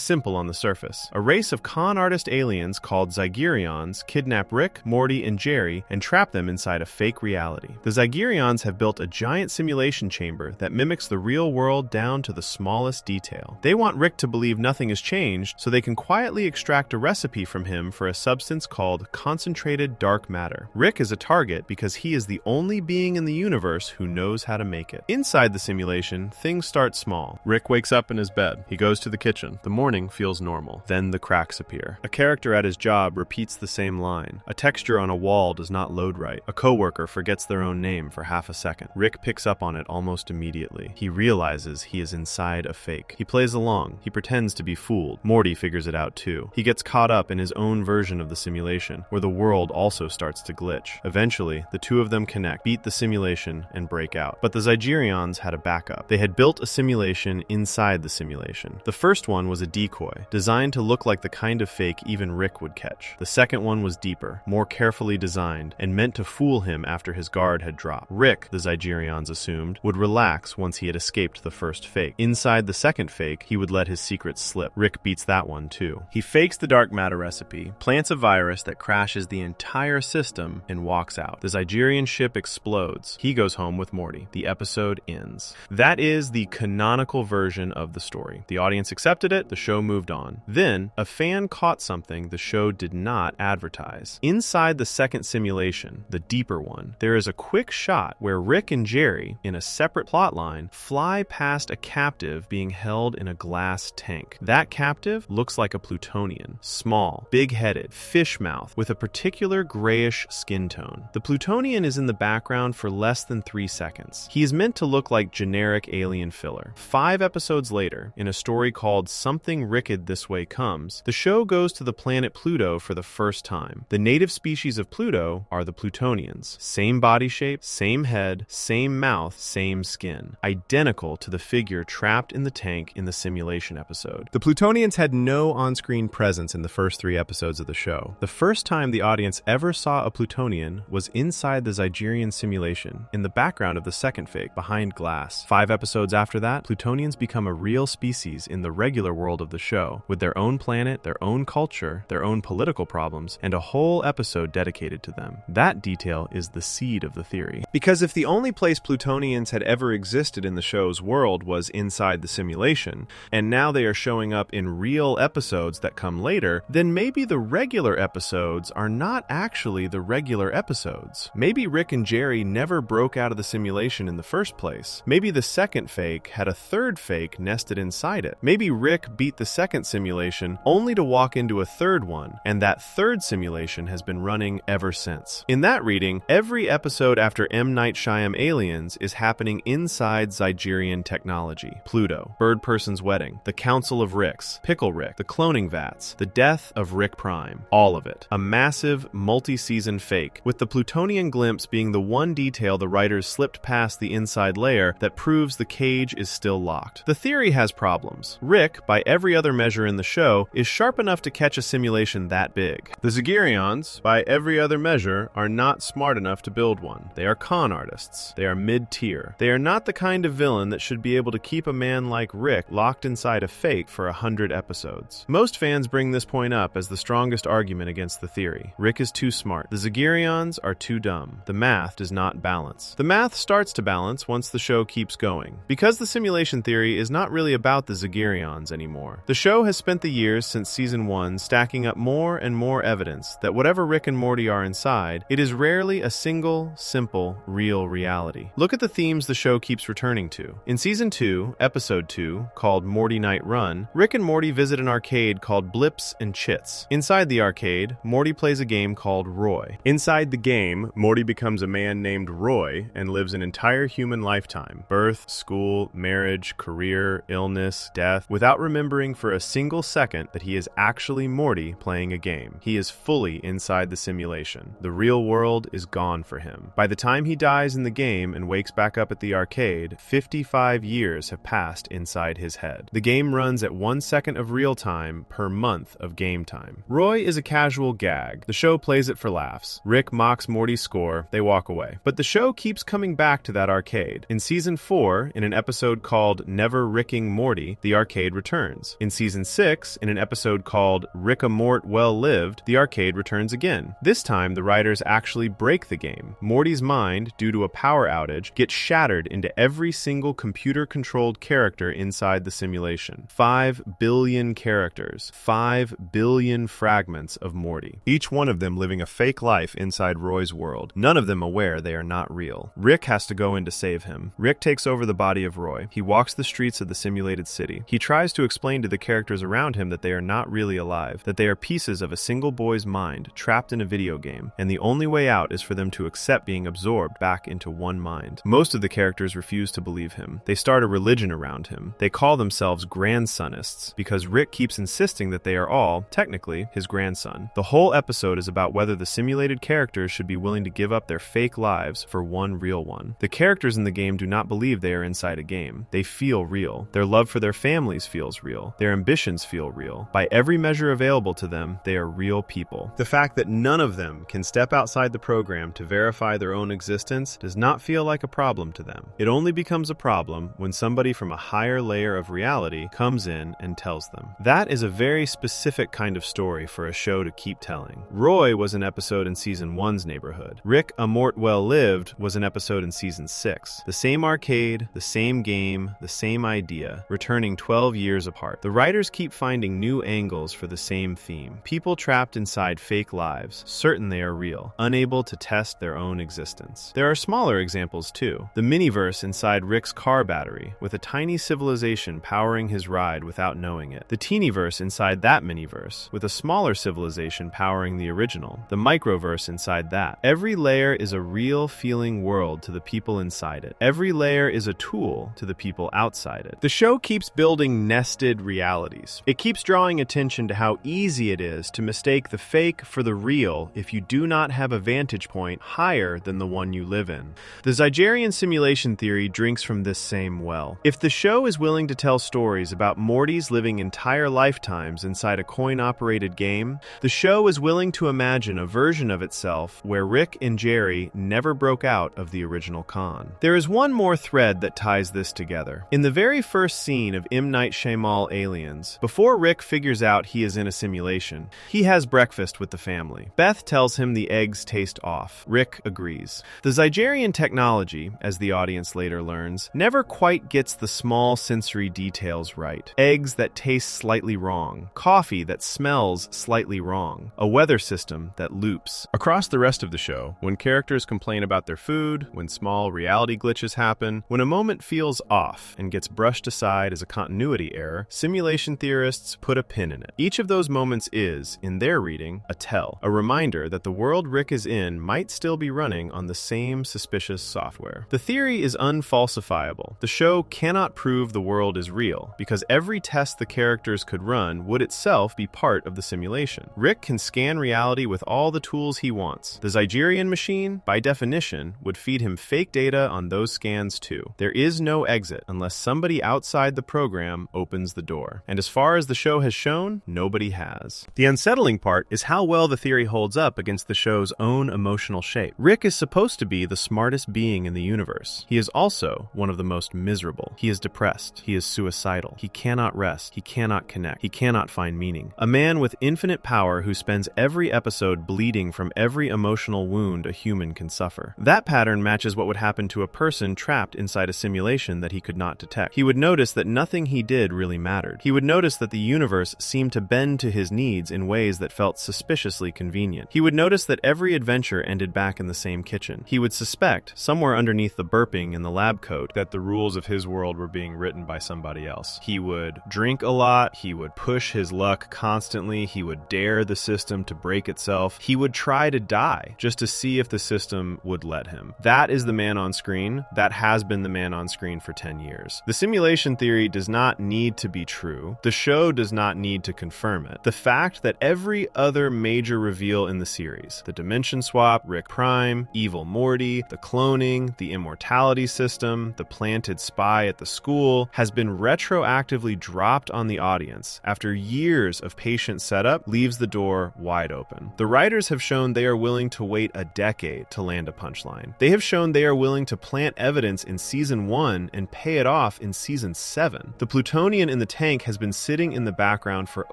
S1: simple on the surface. A race of con artist aliens called Zygerions kidnap Rick, Morty, and Jerry and trap them inside a fake reality. The Zygerions have built a giant simulation chamber that mimics the real world down to the smallest detail. They want Rick to believe nothing has changed so they can quietly extract a recipe from him for a substance called concentrated dark matter. Rick is a target because he is the only being in the universe who knows how to make it. Inside the simulation, things start small. Rick wakes up in his bed. He goes to the kitchen. The morning feels normal. Then the cracks appear. A character at his job repeats the same line. A texture on a wall does not load right. A coworker forgets their own name for half a second. Rick picks up on it almost immediately. He realizes he is inside a fake. He plays along. He pretends to be fooled. Morty figures it out too. He gets caught up in his own version of the simulation, where the world also starts to glitch. Eventually, the two of them connect, beat the simulation, and break out. But the Zygerions had a backup. They had built a simulation inside the simulation. The first one was a decoy, designed to look like the kind of fake even Rick would catch. The second one was deeper, more carefully designed, and meant to fool him after his guard had dropped. Rick, the Zygerions assumed, would relax once he had escaped the first fake. Inside the second fake, he would let his secrets slip. Rick beats that one too. He fakes the dark matter recipe, plants a virus that crashes the entire system, and walks out. The Zygerian ship explodes. He goes home with Morty. The episode ends. That is the canonical version of the story. The audience accepted it, the show moved on. Then, a fan caught something the show did not advertise. Inside the second simulation, the deeper one, there is a quick shot where Rick and Jerry, in a separate plotline, fly past a captive being held in a glass tank. That captive looks like a Plutonian. Small, big-headed, fish mouth, with a particular grayish skin tone. The Plutonian is in the background for less than 3 seconds. He is meant to look like generic alien filler. 5 episodes later, in a story called Something Ricked This Way Comes, the show goes to the planet Pluto for the first time. The native species of Pluto are the Plutonians. Same body shape, same head, same mouth, same skin. Identical to the figure trapped in the tank in the simulation episode. The Plutonians had no on-screen presence in the first 3 episodes of the show. The first time the audience ever saw a Plutonian was inside the Zygerian simulation, in the background of the second fake, behind glass. 5 episodes after that, Plutonians become a real species in the regular world of the show, with their own planet, their own culture, their own political problems, and a whole episode dedicated to them. That detail is the seed of the theory. Because if the only place Plutonians had ever existed in the show's world was inside the simulation, and now they are showing up in real episodes that come later, then maybe the regular episodes are not actually the regular episodes. Maybe Rick and Jerry never broke out of the simulation in the first place. Maybe the second fake had a third fake nested inside it. Maybe Rick beat the second simulation only to walk into a third one, and that third simulation has been running ever since. In that reading, every episode after M. Night Shyamalan Aliens is happening inside Zygerian technology. Pluto, Bird Person's Wedding, the Council of Ricks, Pickle Rick, the cloning vats, the death of Rick Prime. All of it. A massive, multi-season fake, with the Plutonian glimpse being the one detail the writers slipped past the inside layer that proves the cage is still locked. The theory has problems. Rick, by every other measure in the show, is sharp enough to catch a simulation that big. The Zygerions, by every other measure, are not smart enough to build one. They are con artists. They are mid-tier. They are not the kind of villain that should be able to keep a man like Rick locked inside a fake for 100 episodes. Most fans bring this point up as the strongest argument against the theory. Rick is too smart. The Zygerions are too dumb. The math does not balance. The math starts to balance once the show keeps going. Because the simulation theory is not really about the Zygerions anymore. The show has spent the years since season 1 stacking up more and more evidence that whatever Rick and Morty are inside, it is rarely a single, simple, real reality. Look at the themes the show keeps returning to. In season 2, episode 2, called Morty Night Run, Rick and Morty visit an arcade called Blips and Chits. Inside the arcade, Morty plays a game called Roy. Inside the game, Morty becomes a man named Roy and lives an entire human lifetime. Birth, school, marriage, career, illness, death, without remembering for a single second that he is actually Morty playing a game. He is fully inside the simulation. The real world is gone for him. By the time he dies in in the game and wakes back up at the arcade, 55 years have passed inside his head. The game runs at 1 second of real time per month of game time. Roy is a casual gag. The show plays it for laughs. Rick mocks Morty's score. They walk away. But the show keeps coming back to that arcade. In Season 4, in an episode called Never Ricking Morty, the arcade returns. In Season 6, in an episode called Rick-a-Mort Well Lived, the arcade returns again. This time, the writers actually break the game. Morty's mind, due to a power outage, gets shattered into every single computer-controlled character inside the simulation. 5 billion characters. 5 billion fragments of Morty. Each one of them living a fake life inside Roy's world. None of them aware they are not real. Rick has to go in to save him. Rick takes over the body of Roy. He walks the streets of the simulated city. He tries to explain to the characters around him that they are not really alive, that they are pieces of a single boy's mind trapped in a video game, and the only way out is for them to accept being absorbed back into one mind. Most of the characters refuse to believe him. They start a religion around him. They call themselves grandsonists because Rick keeps insisting that they are all, technically, his grandson. The whole episode is about whether the simulated characters should be willing to give up their fake lives for one real one. The characters in the game do not believe they are inside a game. They feel real. Their love for their families feels real. Their ambitions feel real. By every measure available to them, they are real people. The fact that none of them can step outside the program to verify their own existence does not feel like a problem to them. It only becomes a problem when somebody from a higher layer of reality comes in and tells them. That is a very specific kind of story for a show to keep telling. Roy was an episode in Season 1's neighborhood. Rick-a-Mort Well Lived was an episode in Season 6. The same arcade, the same game, the same idea, returning 12 years apart. The writers keep finding new angles for the same theme. People trapped inside fake lives, certain they are real, unable to test their own existence. There are smaller examples too. The miniverse inside Rick's car battery, with a tiny civilization powering his ride without knowing it. The teenyverse inside that miniverse, with a smaller civilization powering the original. The microverse inside that. Every layer is a real feeling world to the people inside it. Every layer is a tool to the people outside it. The show keeps building nested realities. It keeps drawing attention to how easy it is to mistake the fake for the real if you do not have a vantage point higher than the one you live in. The Zygerian simulation theory drinks from this same well. If the show is willing to tell stories about Mortys living entire lifetimes inside a coin-operated game, the show is willing to imagine a version of itself where Rick and Jerry never broke out of the original con. There is one more thread that ties this together. In the very first scene of M. Night Shyamalan Aliens, before Rick figures out he is in a simulation, he has breakfast with the family. Beth tells him the eggs taste off. Rick agrees. The Zygerian technology, as the audience later learns, never quite gets the small sensory details right. Eggs that taste slightly wrong. Coffee that smells slightly wrong. A weather system that loops. Across the rest of the show, when characters complain about their food, when small reality glitches happen, when a moment feels off and gets brushed aside as a continuity error, simulation theorists put a pin in it. Each of those moments is, in their reading, a tell, a reminder that the world Rick is in might still be running on the same suspicious software. The theory is unfalsifiable. The show cannot prove the world is real, because every test the characters could run would itself be part of the simulation. Rick can scan reality with all the tools he wants. The Zygerian machine, by definition, would feed him fake data on those scans too. There is no exit unless somebody outside the program opens the door. And as far as the show has shown, nobody has. The unsettling part is how well the theory holds up against the show's own emotional shape. Rick is supposed to be the smartest being in the universe. He is also one of the most miserable. He is depressed. He is suicidal. He cannot rest. He cannot connect. He cannot find meaning. A man with infinite power who spends every episode bleeding from every emotional wound a human can suffer. That pattern matches what would happen to a person trapped inside a simulation that he could not detect. He would notice that nothing he did really mattered. He would notice that the universe seemed to bend to his needs in ways that felt suspiciously convenient. He would notice that every adventure ended back in the same kitchen. He would suspect, somewhere underneath the burping in the lab coat, that the rules of his world were being written by somebody else. He would drink a lot. He would push his luck constantly. He would dare the system to break itself. He would try to die just to see if the system would let him. That is the man on screen. That has been the man on screen for 10 years. The simulation theory does not need to be true. The show does not need to confirm it. The fact that every other major reveal in the series, the dimension swap, Rick Prime, Evil Morty, The cloning, the immortality system, the planted spy at the school has been retroactively dropped on the audience after years of patient setup leaves the door wide open. The writers have shown they are willing to wait a decade to land a punchline. They have shown they are willing to plant evidence in season 1 and pay it off in season 7. The plutonian in the tank has been sitting in the background for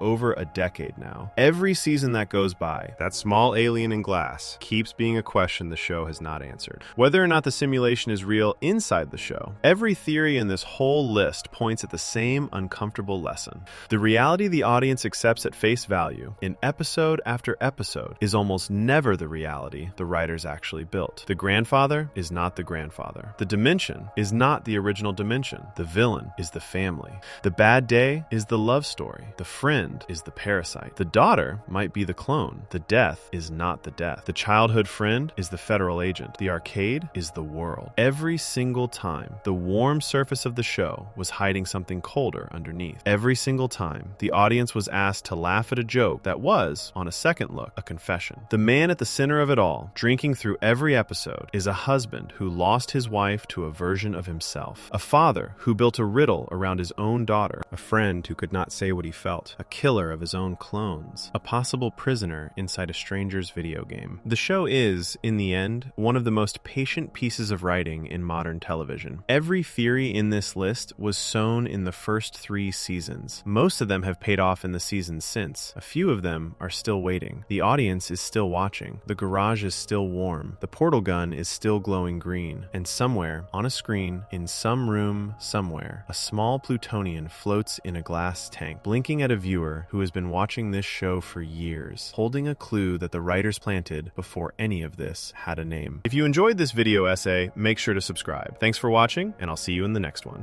S1: over a decade now. Every season that goes by, that small alien in glass keeps being a question the show has not answered. Whether or not the simulation is real inside the show, every theory in this whole list points at the same uncomfortable lesson. The reality the audience accepts at face value, in episode after episode, is almost never the reality the writers actually built. The grandfather is not the grandfather. The dimension is not the original dimension. The villain is the family. The bad day is the love story. The friend is the parasite. The daughter might be the clone. The death is not the death. The childhood friend is the federal agent. The arcade is the world. Every single time, the warm surface of the show was hiding something colder underneath. Every single time, the audience was asked to laugh at a joke that was, on a second look, a confession. The man at the center of it all, drinking through every episode, is a husband who lost his wife to a version of himself, a father who built a riddle around his own daughter, a friend who could not say what he felt, a killer of his own clones, a possible prisoner inside a stranger's video game. The show is, in the end, one of the most patient pieces of writing in modern television. Every theory in this list was sown in the first 3 seasons. Most of them have paid off in the seasons since. A few of them are still waiting. The audience is still watching. The garage is still warm. The portal gun is still glowing green. And somewhere, on a screen, in some room, somewhere, a small plutonian floats in a glass tank, blinking at a viewer who has been watching this show for years, holding a clue that the writers planted before any of this had a name. If you enjoyed this video essay, make sure to subscribe. Thanks for watching, and I'll see you in the next one.